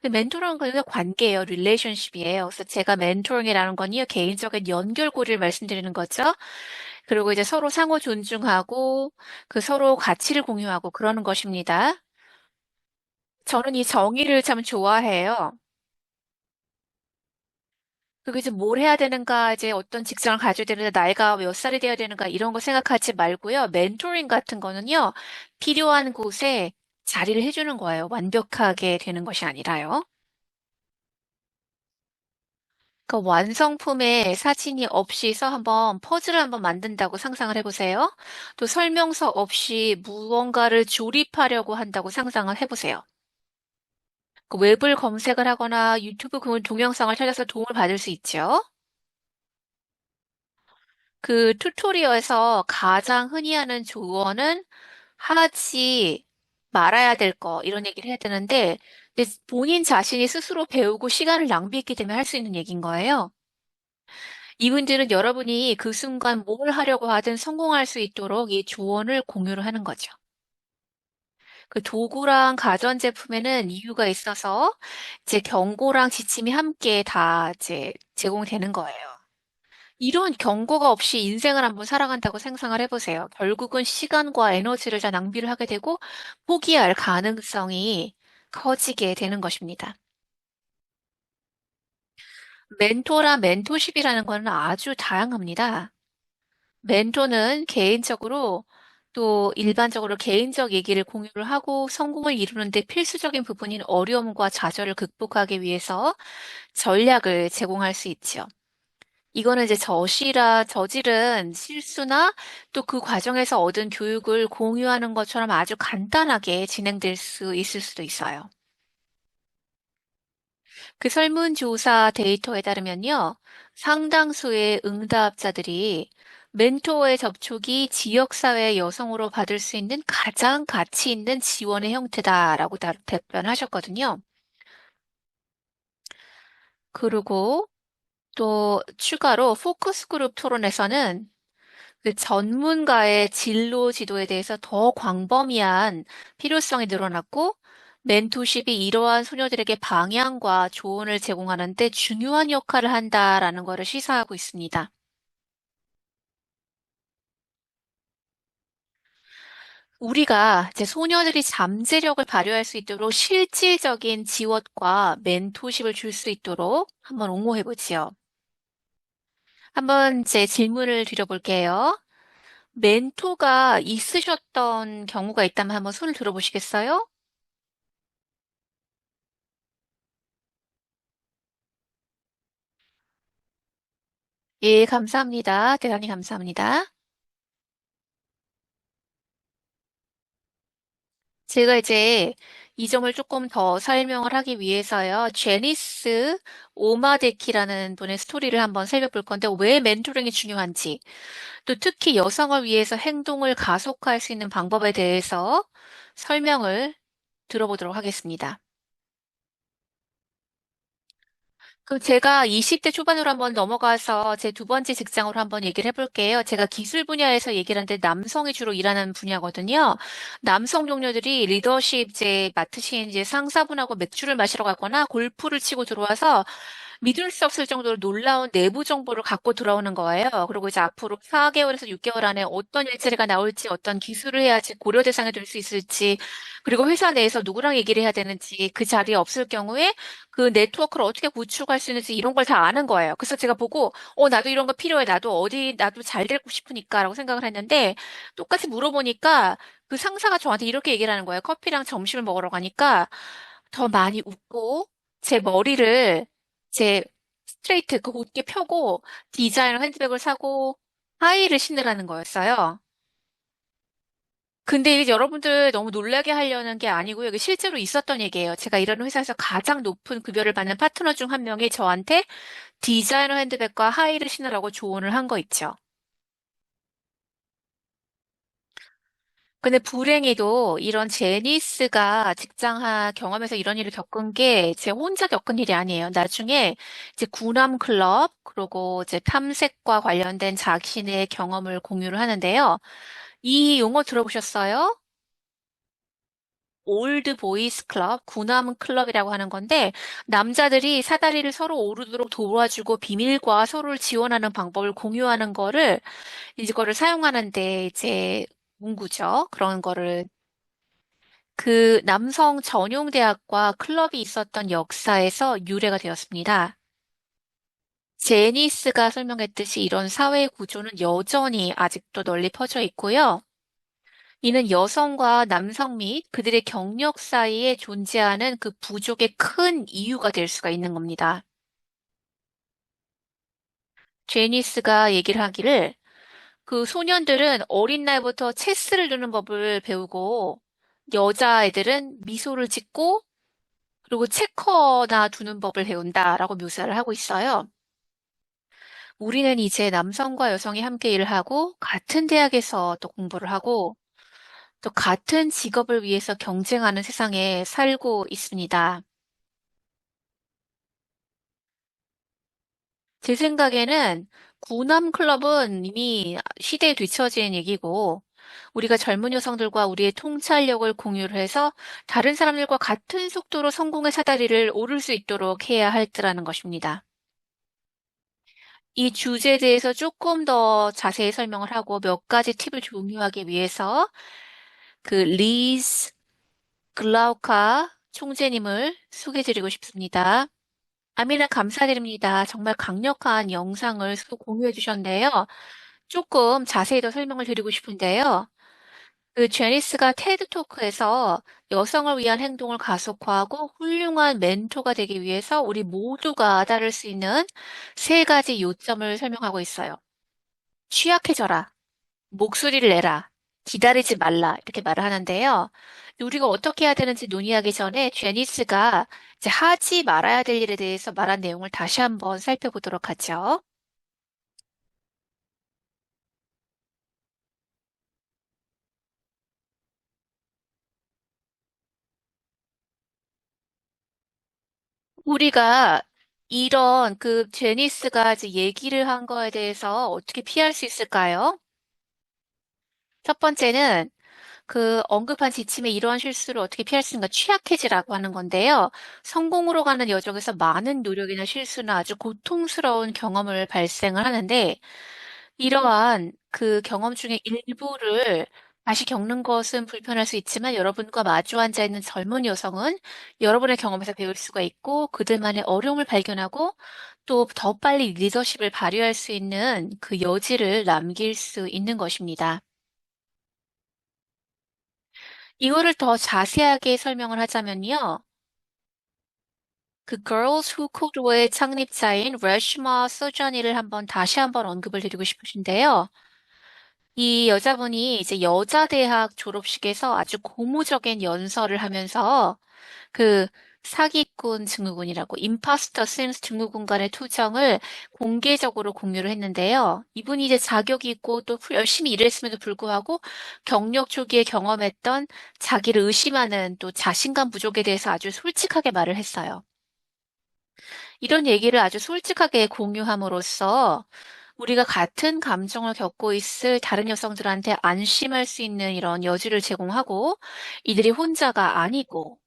근데 멘토라는 건 그냥 관계예요. 릴레이션십이에요. 그래서 제가 멘토링이라는 건요, 개인적인 연결고리를 말씀드리는 거죠. 그리고 이제 서로 상호 존중하고 그 서로 가치를 공유하고 그러는 것입니다. 저는 이 정의를 참 좋아해요. 그리고 이제 뭘 해야 되는가, 이제 어떤 직장을 가져야 되는데 나이가 몇 살이 되어야 되는가 이런 거 생각하지 말고요. 멘토링 같은 거는요, 필요한 곳에 자리를 해주는 거예요. 완벽하게 되는 것이 아니라요. 그 완성품에 사진이 없이서 한번 퍼즐을 한번 만든다고 상상을 해보세요. 또 설명서 없이 무언가를 조립하려고 한다고 상상을 해보세요. 그 웹을 검색을 하거나 유튜브 그 동영상을 찾아서 도움을 받을 수 있죠. 그 튜토리얼에서 가장 흔히 하는 조언은 하지 말아야 될 거, 이런 얘기를 해야 되는데, 근데 본인 자신이 스스로 배우고 시간을 낭비했기 때문에 할 수 있는 얘기인 거예요. 이분들은 여러분이 그 순간 뭘 하려고 하든 성공할 수 있도록 이 조언을 공유를 하는 거죠. 그 도구랑 가전제품에는 이유가 있어서 이제 경고랑 지침이 함께 다 이제 제공되는 거예요. 이런 경고가 없이 인생을 한번 살아간다고 상상을 해보세요. 결국은 시간과 에너지를 다 낭비를 하게 되고 포기할 가능성이 커지게 되는 것입니다. 멘토십이라는 거는 아주 다양합니다. 멘토는 개인적으로 또 일반적으로 개인적 얘기를 공유를 하고 성공을 이루는데 필수적인 부분인 어려움과 좌절을 극복하기 위해서 전략을 제공할 수 있죠. 이거는 이제 저지른 실수나 또 그 과정에서 얻은 교육을 공유하는 것처럼 아주 간단하게 진행될 수 있을 수도 있어요. 그 설문조사 데이터에 따르면요, 상당수의 응답자들이 멘토의 접촉이 지역사회 여성으로 받을 수 있는 가장 가치 있는 지원의 형태다라고 답변하셨거든요. 그리고 또 추가로 포커스 그룹 토론에서는 그 전문가의 진로 지도에 대해서 더 광범위한 필요성이 늘어났고, 멘토십이 이러한 소녀들에게 방향과 조언을 제공하는 데 중요한 역할을 한다라는 것을 시사하고 있습니다. 우리가 이제 소녀들이 잠재력을 발휘할 수 있도록 실질적인 지원과 멘토십을 줄 수 있도록 한번 옹호해 보지요. 한번 제 질문을 드려볼게요. 멘토가 있으셨던 경우가 있다면 한번 손을 들어보시겠어요? 예, 감사합니다. 대단히 감사합니다. 제가 이제 이 점을 조금 더 설명을 하기 위해서요. 제니스 오마데키라는 분의 스토리를 한번 살펴볼 건데 왜 멘토링이 중요한지, 또 특히 여성을 위해서 행동을 가속화할 수 있는 방법에 대해서 설명을 들어보도록 하겠습니다. 그럼 제가 20대 초반으로 한번 넘어가서 제 두 번째 직장으로 한번 얘기를 해볼게요. 제가 기술 분야에서 얘기를 하는데 남성이 주로 일하는 분야거든요. 남성 동료들이 리더십 이제 맡으신 이제 상사분하고 맥주를 마시러 가거나 골프를 치고 들어와서 믿을 수 없을 정도로 놀라운 내부 정보를 갖고 들어오는 거예요. 그리고 이제 앞으로 4개월에서 6개월 안에 어떤 일자리가 나올지, 어떤 기술을 해야지 고려 대상이 될 수 있을지, 그리고 회사 내에서 누구랑 얘기를 해야 되는지, 그 자리에 없을 경우에 그 네트워크를 어떻게 구축할 수 있는지 이런 걸 다 아는 거예요. 그래서 제가 보고, 나도 이런 거 필요해. 나도 잘 되고 싶으니까 라고 생각을 했는데, 똑같이 물어보니까 그 상사가 저한테 이렇게 얘기를 하는 거예요. 커피랑 점심을 먹으러 가니까 더 많이 웃고, 제 머리를 제 스트레이트 그 곧게 펴고 디자이너 핸드백을 사고 하이힐을 신으라는 거였어요. 근데 이게 여러분들 너무 놀라게 하려는 게 아니고요. 이게 실제로 있었던 얘기예요. 제가 일하는 회사에서 가장 높은 급여를 받는 파트너 중 한 명이 저한테 디자이너 핸드백과 하이힐을 신으라고 조언을 한 거 있죠. 근데 불행히도 이런 제니스가 직장하 경험에서 이런 일을 겪은 게 제 혼자 겪은 일이 아니에요. 나중에 이제 구남 클럽, 그리고 이제 탐색과 관련된 자신의 경험을 공유를 하는데요. 이 용어 들어보셨어요? 올드 보이스 클럽, 구남 클럽이라고 하는 건데, 남자들이 사다리를 서로 오르도록 도와주고 비밀과 서로를 지원하는 방법을 공유하는 거를, 이거를 사용하는데 이제 문구죠. 그런 거를 그 남성 전용 대학과 클럽이 있었던 역사에서 유래가 되었습니다. 제니스가 설명했듯이 이런 사회 구조는 여전히 아직도 널리 퍼져 있고요. 이는 여성과 남성 및 그들의 경력 사이에 존재하는 그 부족의 큰 이유가 될 수가 있는 겁니다. 제니스가 얘기를 하기를 그 소년들은 어린 날부터 체스를 두는 법을 배우고 여자애들은 미소를 짓고 그리고 체커나 두는 법을 배운다라고 묘사를 하고 있어요. 우리는 이제 남성과 여성이 함께 일을 하고 같은 대학에서 또 공부를 하고 또 같은 직업을 위해서 경쟁하는 세상에 살고 있습니다. 제 생각에는 구남 클럽은 이미 시대에 뒤처진 얘기고 우리가 젊은 여성들과 우리의 통찰력을 공유를 해서 다른 사람들과 같은 속도로 성공의 사다리를 오를 수 있도록 해야 할 때라는 것입니다. 이 주제에 대해서 조금 더 자세히 설명을 하고 몇 가지 팁을 공유하기 위해서 그 리즈 글라우카 총재님을 소개드리고 싶습니다. 아미나 감사드립니다. 정말 강력한 영상을 공유해 주셨는데요. 조금 자세히 더 설명을 드리고 싶은데요. 그 제니스가 테드 토크에서 여성을 위한 행동을 가속화하고 훌륭한 멘토가 되기 위해서 우리 모두가 따를 수 있는 세 가지 요점을 설명하고 있어요. 취약해져라. 목소리를 내라. 기다리지 말라. 이렇게 말을 하는데요. 우리가 어떻게 해야 되는지 논의하기 전에 제니스가 이제 하지 말아야 될 일에 대해서 말한 내용을 다시 한번 살펴보도록 하죠. 우리가 이런 제니스가 이제 얘기를 한 거에 대해서 어떻게 피할 수 있을까요? 첫 번째는 언급한 지침에 이러한 실수를 어떻게 피할 수 있는가 취약해지라고 하는 건데요. 성공으로 가는 여정에서 많은 노력이나 실수나 아주 고통스러운 경험을 발생을 하는데 이러한 그 경험 중에 일부를 다시 겪는 것은 불편할 수 있지만 여러분과 마주 앉아 있는 젊은 여성은 여러분의 경험에서 배울 수가 있고 그들만의 어려움을 발견하고 또 더 빨리 리더십을 발휘할 수 있는 그 여지를 남길 수 있는 것입니다. 이거를 더 자세하게 설명을 하자면요. Girls Who Code의 창립자인 레시마 서자니를 다시 한번 언급을 드리고 싶으신데요. 이 여자분이 이제 여자대학 졸업식에서 아주 고무적인 연설을 하면서 그 사기꾼 증후군이라고 임파스터 심스 증후군 간의 투정을 공개적으로 공유를 했는데요. 이분이 이제 자격이 있고 또 열심히 일했음에도 불구하고 경력 초기에 경험했던 자기를 의심하는 또 자신감 부족에 대해서 아주 솔직하게 말을 했어요. 이런 얘기를 아주 솔직하게 공유함으로써 우리가 같은 감정을 겪고 있을 다른 여성들한테 안심할 수 있는 이런 여지를 제공하고 이들이 혼자가 아니고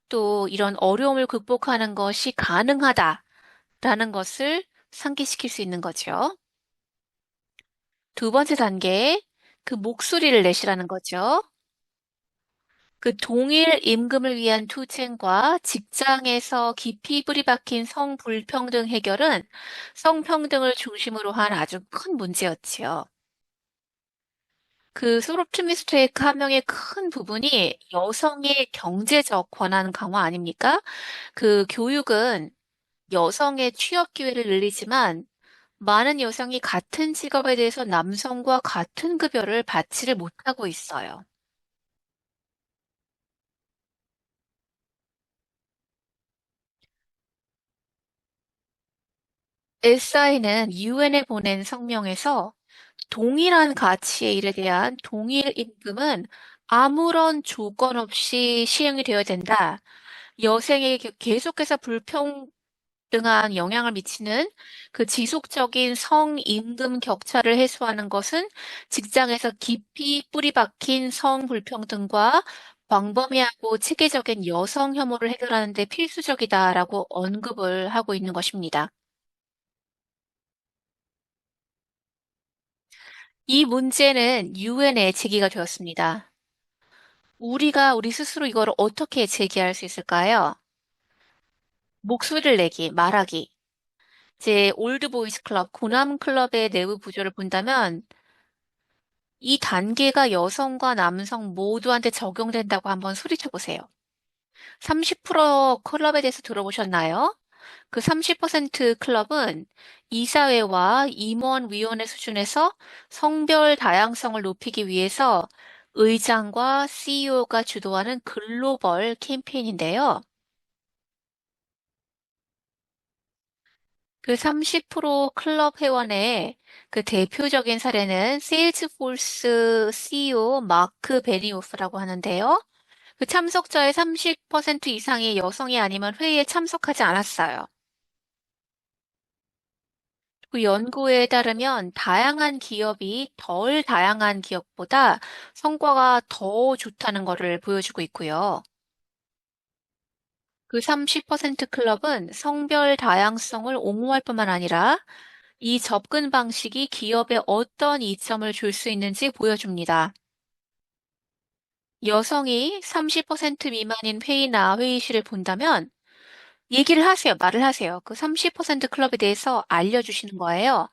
또 이런 어려움을 극복하는 것이 가능하다라는 것을 상기시킬 수 있는 거죠. 두 번째 단계, 목소리를 내시라는 거죠. 동일 임금을 위한 투쟁과 직장에서 깊이 뿌리 박힌 성불평등 해결은 성평등을 중심으로 한 아주 큰 문제였지요. 소롭트미스트의 함명의 큰 부분이 여성의 경제적 권한 강화 아닙니까? 교육은 여성의 취업 기회를 늘리지만 많은 여성이 같은 직업에 대해서 남성과 같은 급여를 받지를 못하고 있어요. 엘사인은 유엔에 보낸 성명에서 동일한 가치의 일에 대한 동일 임금은 아무런 조건 없이 시행이 되어야 된다. 여성에게 계속해서 불평등한 영향을 미치는 지속적인 성임금 격차를 해소하는 것은 직장에서 깊이 뿌리 박힌 성불평등과 광범위하고 체계적인 여성 혐오를 해결하는 데 필수적이다라고 언급을 하고 있는 것입니다. 이 문제는 유엔에 제기가 되었습니다. 우리가 우리 스스로 이거를 어떻게 제기할 수 있을까요? 목소리를 내기, 말하기. 제 올드보이스 클럽, 고남 클럽의 내부 구조를 본다면 이 단계가 여성과 남성 모두한테 적용된다고 한번 소리쳐 보세요. 30% 클럽에 대해서 들어보셨나요? 30% 클럽은 이사회와 임원위원회 수준에서 성별 다양성을 높이기 위해서 의장과 CEO가 주도하는 글로벌 캠페인인데요. 30% 클럽 회원의 대표적인 사례는 세일즈포스 CEO 마크 베니오프라고 하는데요. 참석자의 30% 이상이 여성이 아니면 회의에 참석하지 않았어요. 연구에 따르면 다양한 기업이 덜 다양한 기업보다 성과가 더 좋다는 것을 보여주고 있고요. 30% 클럽은 성별 다양성을 옹호할 뿐만 아니라 이 접근 방식이 기업에 어떤 이점을 줄 수 있는지 보여줍니다. 여성이 30% 미만인 회의나 회의실을 본다면 얘기를 하세요. 말을 하세요. 30% 클럽에 대해서 알려주시는 거예요.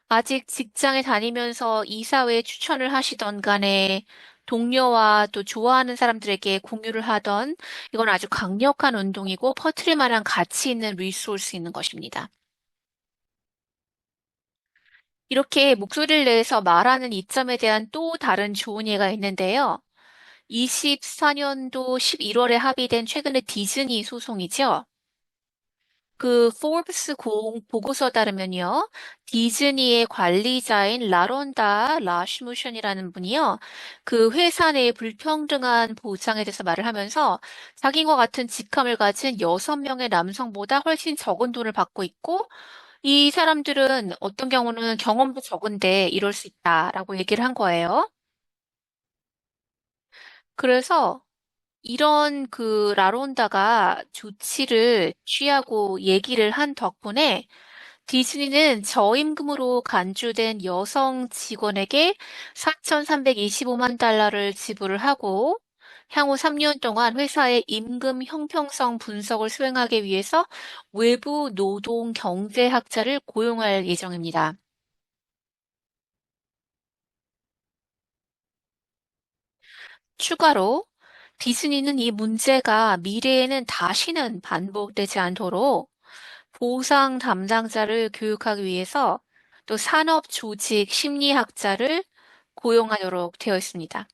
아직 직장에 다니면서 이사회에 추천을 하시던 간에 동료와 또 좋아하는 사람들에게 공유를 하던 이건 아주 강력한 운동이고 퍼뜨릴 만한 가치 있는 리소스인 것입니다. 이렇게 목소리를 내서 말하는 이점에 대한 또 다른 좋은 예가 있는데요. 24년도 11월에 합의된 최근의 디즈니 소송이죠. 그 포브스 보고서에 따르면요, 디즈니의 관리자인 라론다 라시무션이라는 분이요, 그 회사 내의 불평등한 보장에 대해서 말을 하면서 자기와 같은 직함을 가진 6명의 남성보다 훨씬 적은 돈을 받고 있고, 이 사람들은 어떤 경우는 경험도 적은데 이럴 수 있다라고 얘기를 한 거예요. 그래서 이런 그 라론다가 조치를 취하고 얘기를 한 덕분에 디즈니는 저임금으로 간주된 여성 직원에게 4,325만 달러를 지불을 하고 향후 3년 동안 회사의 임금 형평성 분석을 수행하기 위해서 외부 노동 경제학자를 고용할 예정입니다. 추가로 디즈니는 이 문제가 미래에는 다시는 반복되지 않도록 보상 담당자를 교육하기 위해서 또 산업 조직 심리학자를 고용하도록 되어 있습니다.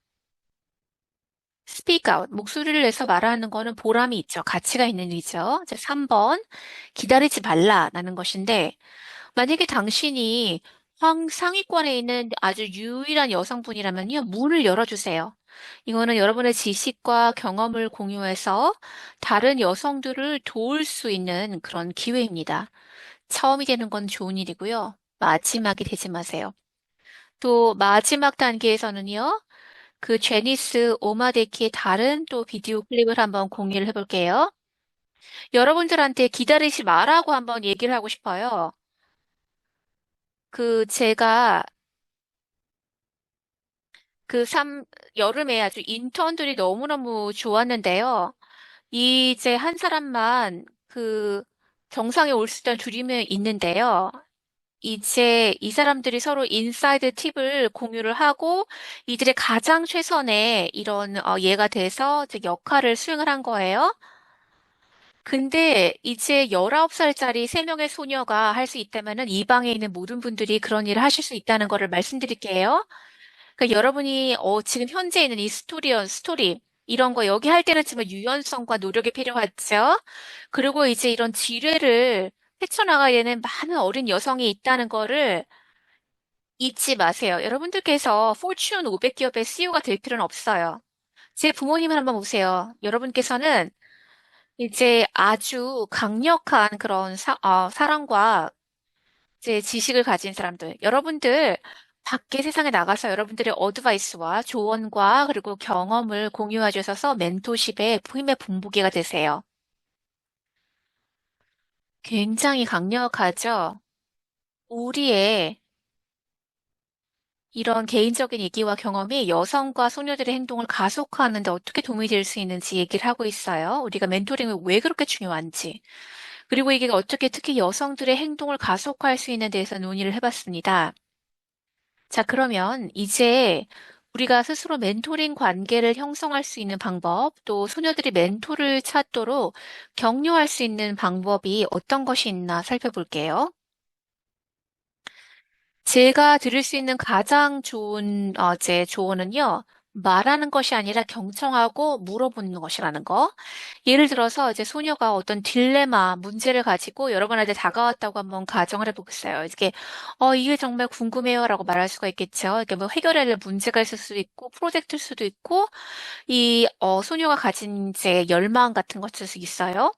Speak out, 목소리를 내서 말하는 거는 보람이 있죠. 가치가 있는 일이죠. 이제 3번, 기다리지 말라라는 것인데, 만약에 당신이 상위권에 있는 아주 유일한 여성분이라면요, 문을 열어주세요. 이거는 여러분의 지식과 경험을 공유해서 다른 여성들을 도울 수 있는 그런 기회입니다. 처음이 되는 건 좋은 일이고요. 마지막이 되지 마세요. 또 마지막 단계에서는요, 그 제니스 오마데키의 다른 또 비디오 클립을 한번 공유를 해볼게요. 여러분들한테 기다리지 말라고 한번 얘기를 하고 싶어요. 제가 그 여름에 아주 인턴들이 너무너무 좋았는데요. 이제 한 사람만 정상에 올 수 있다는 두림이 있는데요. 이제 이 사람들이 서로 인사이드 팁을 공유를 하고 이들의 가장 최선의 이런 예가 돼서 이제 역할을 수행을 한 거예요. 근데 이제 19살짜리 3명의 소녀가 할 수 있다면은 이 방에 있는 모든 분들이 그런 일을 하실 수 있다는 거를 말씀드릴게요. 그러니까 여러분이 지금 현재 있는 이 스토리 이런 거 여기 할 때는 정말 유연성과 노력이 필요하죠. 그리고 이제 이런 지뢰를 헤쳐나가야 되는 많은 어린 여성이 있다는 거를 잊지 마세요. 여러분들께서 포춘 500 기업의 CEO가 될 필요는 없어요. 제 부모님을 한번 보세요. 여러분께서는 이제 아주 강력한 그런 사랑과 이제 지식을 가진 사람들, 여러분들 밖에 세상에 나가서 여러분들의 어드바이스와 조언과 그리고 경험을 공유해 주셔서 멘토십의 힘의 분부기가 되세요. 굉장히 강력하죠? 우리의 이런 개인적인 얘기와 경험이 여성과 소녀들의 행동을 가속화하는 데 어떻게 도움이 될 수 있는지 얘기를 하고 있어요. 우리가 멘토링이 왜 그렇게 중요한지. 그리고 이게 어떻게 특히 여성들의 행동을 가속화할 수 있는 데에서 논의를 해봤습니다. 자, 그러면 이제 우리가 스스로 멘토링 관계를 형성할 수 있는 방법, 또 소녀들이 멘토를 찾도록 격려할 수 있는 방법이 어떤 것이 있나 살펴볼게요. 제가 드릴 수 있는 가장 좋은 제 조언은요. 말하는 것이 아니라 경청하고 물어보는 것이라는 거. 예를 들어서 이제 소녀가 어떤 딜레마, 문제를 가지고 여러분한테 다가왔다고 한번 가정을 해보겠어요. 이게 정말 궁금해요라고 말할 수가 있겠죠. 이게 뭐 해결해야 할 문제가 있을 수도 있고, 프로젝트일 수도 있고, 소녀가 가진 이제 열망 같은 것일 수 있어요.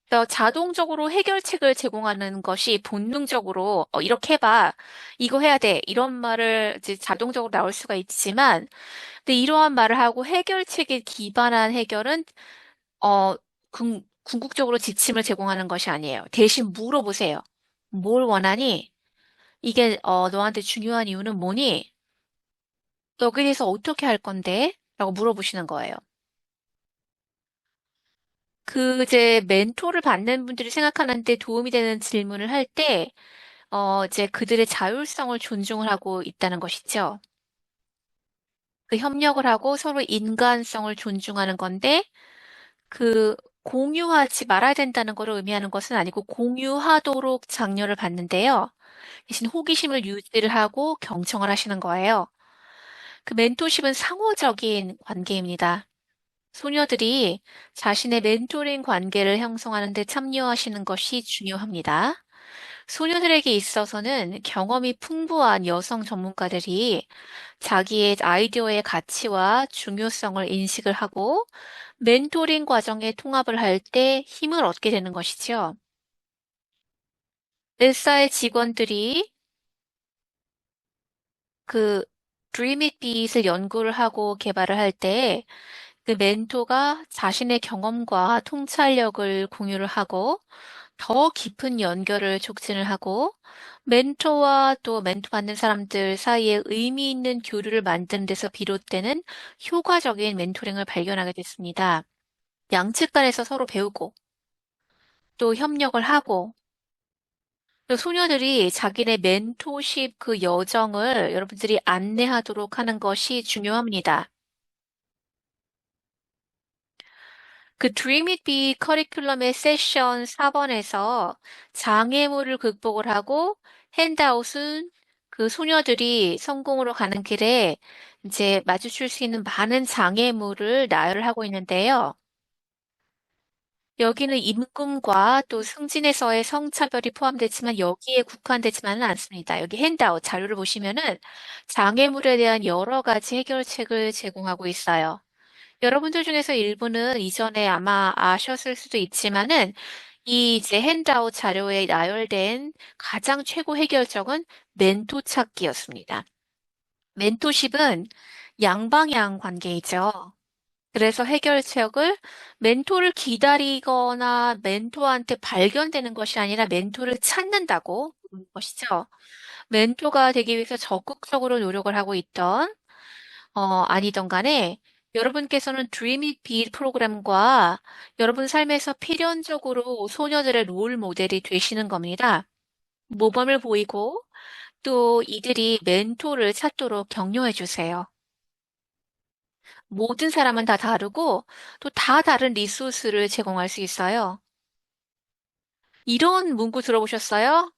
그래서 자동적으로 해결책을 제공하는 것이 본능적으로 이렇게 해봐, 이거 해야 돼, 이런 말을 이제 자동적으로 나올 수가 있지만, 근데 이러한 말을 하고 해결책에 기반한 해결은 궁극적으로 지침을 제공하는 것이 아니에요. 대신 물어보세요. 뭘 원하니? 이게 너한테 중요한 이유는 뭐니? 여기에 대해서 어떻게 할 건데? 라고 물어보시는 거예요. 이제 멘토를 받는 분들이 생각하는데 도움이 되는 질문을 할 때, 이제 그들의 자율성을 존중을 하고 있다는 것이죠. 그 협력을 하고 서로 인간성을 존중하는 건데, 공유하지 말아야 된다는 것을 의미하는 것은 아니고 공유하도록 장려를 받는데요. 대신 호기심을 유지를 하고 경청을 하시는 거예요. 그 멘토십은 상호적인 관계입니다. 소녀들이 자신의 멘토링 관계를 형성하는 데 참여하시는 것이 중요합니다. 소녀들에게 있어서는 경험이 풍부한 여성 전문가들이 자기의 아이디어의 가치와 중요성을 인식을 하고 멘토링 과정에 통합을 할 때 힘을 얻게 되는 것이죠. 엘사의 직원들이 그 Dream It Be를 연구를 하고 개발을 할 때 그 멘토가 자신의 경험과 통찰력을 공유를 하고 더 깊은 연결을 촉진을 하고 멘토와 또 멘토 받는 사람들 사이에 의미 있는 교류를 만드는 데서 비롯되는 효과적인 멘토링을 발견하게 됐습니다. 양측 간에서 서로 배우고 또 협력을 하고 또 소녀들이 자기네 멘토십 그 여정을 여러분들이 안내하도록 하는 것이 중요합니다. 그 Dream It Be 커리큘럼의 세션 4번에서 장애물을 극복을 하고 핸드아웃은 그 소녀들이 성공으로 가는 길에 이제 마주칠 수 있는 많은 장애물을 나열을 하고 있는데요. 여기는 임금과 또 승진에서의 성차별이 포함되지만 여기에 국한되지만은 않습니다. 여기 핸드아웃 자료를 보시면은 장애물에 대한 여러 가지 해결책을 제공하고 있어요. 여러분들 중에서 일부는 이전에 아마 아셨을 수도 있지만은 이 이제 핸드아웃 자료에 나열된 가장 최고 해결책은 멘토 찾기였습니다. 멘토십은 양방향 관계이죠. 그래서 해결책을 멘토를 기다리거나 멘토한테 발견되는 것이 아니라 멘토를 찾는다고 보는 것이죠. 멘토가 되기 위해서 적극적으로 노력을 하고 있던 아니던 간에 여러분께서는 Dream It Be 프로그램과 여러분 삶에서 필연적으로 소녀들의 롤 모델이 되시는 겁니다. 모범을 보이고 또 이들이 멘토를 찾도록 격려해 주세요. 모든 사람은 다 다르고 또 다 다른 리소스를 제공할 수 있어요. 이런 문구 들어보셨어요?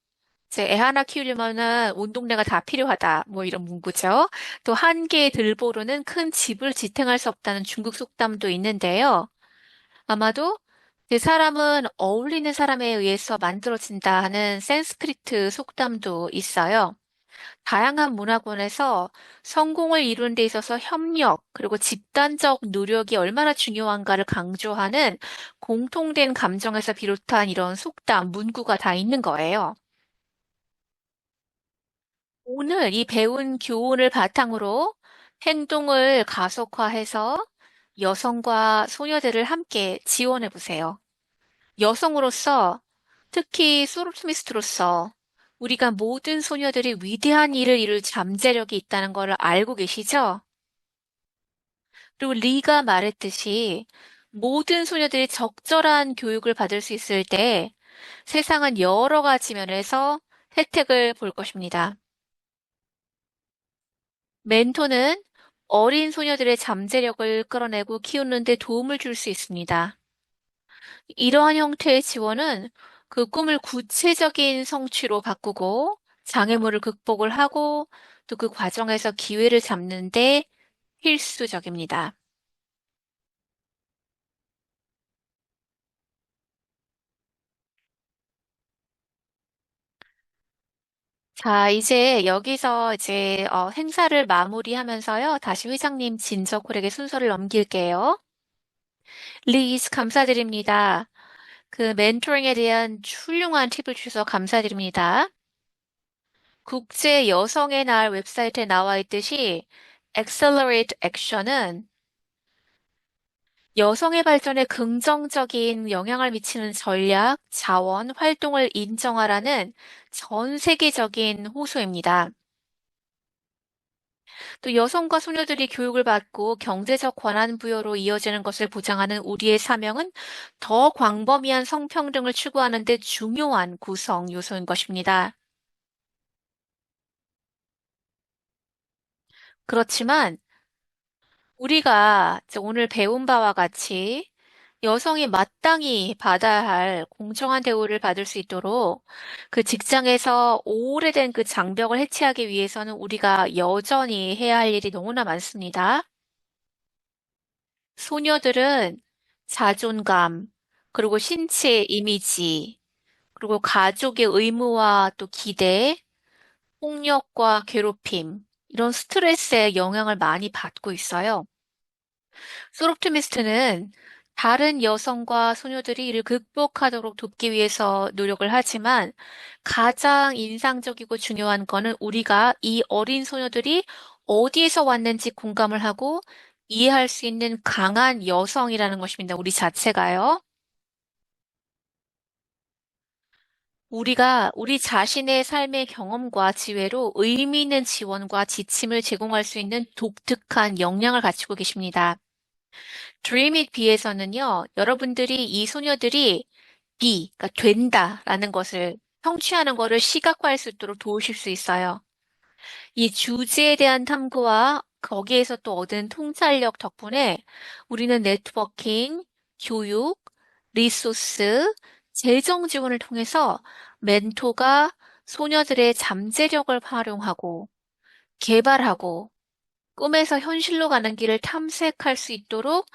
이제 애 하나 키우려면은 온 동네가 다 필요하다. 뭐 이런 문구죠. 또 한 개의 들보로는 큰 집을 지탱할 수 없다는 중국 속담도 있는데요. 아마도 그 사람은 어울리는 사람에 의해서 만들어진다 하는 산스크리트 속담도 있어요. 다양한 문화권에서 성공을 이루는 데 있어서 협력, 그리고 집단적 노력이 얼마나 중요한가를 강조하는 공통된 감정에서 비롯한 이런 속담, 문구가 다 있는 거예요. 오늘 이 배운 교훈을 바탕으로 행동을 가속화해서 여성과 소녀들을 함께 지원해 보세요. 여성으로서, 특히 소로스미스트로서 우리가 모든 소녀들이 위대한 일을 이룰 잠재력이 있다는 걸 알고 계시죠? 그리고 리가 말했듯이 모든 소녀들이 적절한 교육을 받을 수 있을 때 세상은 여러 가지 면에서 혜택을 볼 것입니다. 멘토는 어린 소녀들의 잠재력을 끌어내고 키우는 데 도움을 줄 수 있습니다. 이러한 형태의 지원은 그 꿈을 구체적인 성취로 바꾸고 장애물을 극복을 하고 또 그 과정에서 기회를 잡는데 필수적입니다. 자, 이제 여기서 이제 행사를 마무리하면서요. 다시 회장님 진저콜에게 순서를 넘길게요. 리즈 감사드립니다. 그 멘토링에 대한 훌륭한 팁을 주셔서 감사드립니다. 국제 여성의 날 웹사이트에 나와 있듯이 Accelerate Action은 여성의 발전에 긍정적인 영향을 미치는 전략, 자원, 활동을 인정하라는 전 세계적인 호소입니다. 또 여성과 소녀들이 교육을 받고 경제적 권한 부여로 이어지는 것을 보장하는 우리의 사명은 더 광범위한 성평등을 추구하는 데 중요한 구성 요소인 것입니다. 그렇지만 우리가 이제 오늘 배운 바와 같이 여성이 마땅히 받아야 할 공정한 대우를 받을 수 있도록 그 직장에서 오래된 그 장벽을 해체하기 위해서는 우리가 여전히 해야 할 일이 너무나 많습니다. 소녀들은 자존감, 그리고 신체 이미지, 그리고 가족의 의무와 또 기대, 폭력과 괴롭힘, 이런 스트레스에 영향을 많이 받고 있어요. 소롭티미스트는 다른 여성과 소녀들이 이를 극복하도록 돕기 위해서 노력을 하지만 가장 인상적이고 중요한 거는 우리가 이 어린 소녀들이 어디에서 왔는지 공감을 하고 이해할 수 있는 강한 여성이라는 것입니다. 우리 자체가요. 우리가 우리 자신의 삶의 경험과 지혜로 의미 있는 지원과 지침을 제공할 수 있는 독특한 역량을 갖추고 계십니다. Dream It Be에서는요, 여러분들이 이 소녀들이 그러니까 된다라는 것을 성취하는 것을 시각화할 수 있도록 도우실 수 있어요. 이 주제에 대한 탐구와 거기에서 또 얻은 통찰력 덕분에 우리는 네트워킹, 교육, 리소스, 재정 지원을 통해서 멘토가 소녀들의 잠재력을 활용하고 개발하고 꿈에서 현실로 가는 길을 탐색할 수 있도록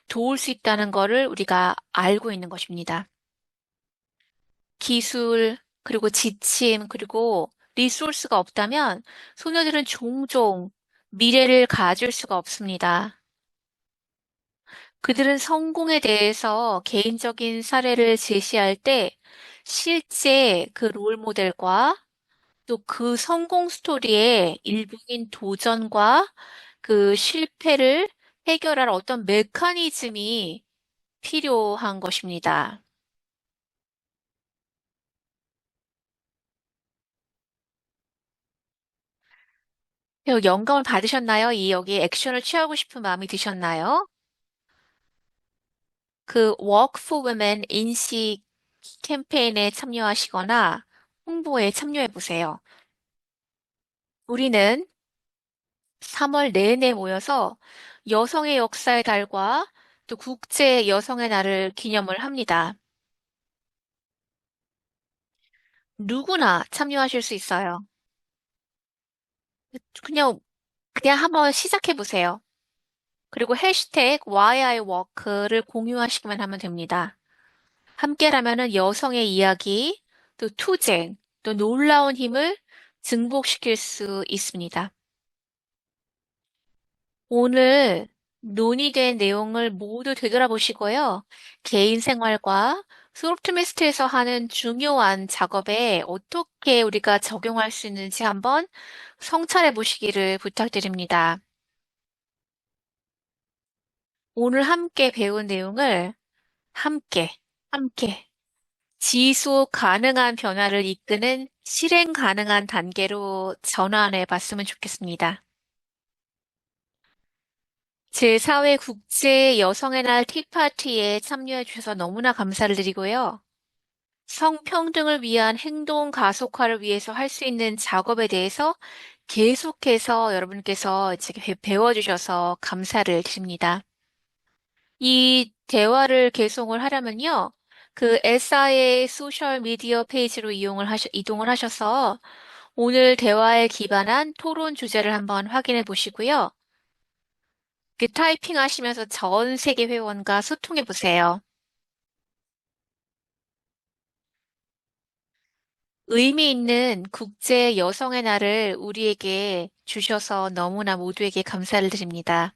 도울 수 있다는 것을 우리가 알고 있는 것입니다. 기술, 그리고 지침, 그리고 리소스가 없다면 소녀들은 종종 미래를 가질 수가 없습니다. 그들은 성공에 대해서 개인적인 사례를 제시할 때 실제 그 롤 모델과 또 그 성공 스토리의 일부인 도전과 그 실패를 해결할 어떤 메커니즘이 필요한 것입니다. 영감을 받으셨나요? 이 여기 액션을 취하고 싶은 마음이 드셨나요? 그 Work for Women 인식 캠페인에 참여하시거나 홍보에 참여해 보세요. 우리는 3월 내내 모여서 여성의 역사의 달과 또 국제 여성의 날을 기념을 합니다. 누구나 참여하실 수 있어요. 그냥, 그냥 한번 시작해 보세요. 그리고 해시태그 WhyIWork를 공유하시기만 하면 됩니다. 함께라면은 여성의 이야기, 또 투쟁, 또 놀라운 힘을 증폭시킬 수 있습니다. 오늘 논의된 내용을 모두 되돌아보시고요. 개인 생활과 소프트미스트에서 하는 중요한 작업에 어떻게 우리가 적용할 수 있는지 한번 성찰해 보시기를 부탁드립니다. 오늘 함께 배운 내용을 함께, 함께 지속 가능한 변화를 이끄는 실행 가능한 단계로 전환해 봤으면 좋겠습니다. 제4회 국제 여성의 날 티파티에 참여해 주셔서 너무나 감사를 드리고요. 성평등을 위한 행동 가속화를 위해서 할 수 있는 작업에 대해서 계속해서 여러분께서 이제 배워주셔서 감사를 드립니다. 이 대화를 계속을 하려면요. 그 SI의 소셜 미디어 페이지로 이동을 하셔서 오늘 대화에 기반한 토론 주제를 한번 확인해 보시고요. 그 타이핑 하시면서 전 세계 회원과 소통해 보세요. 의미 있는 국제 여성의 날을 우리에게 주셔서 너무나 모두에게 감사를 드립니다.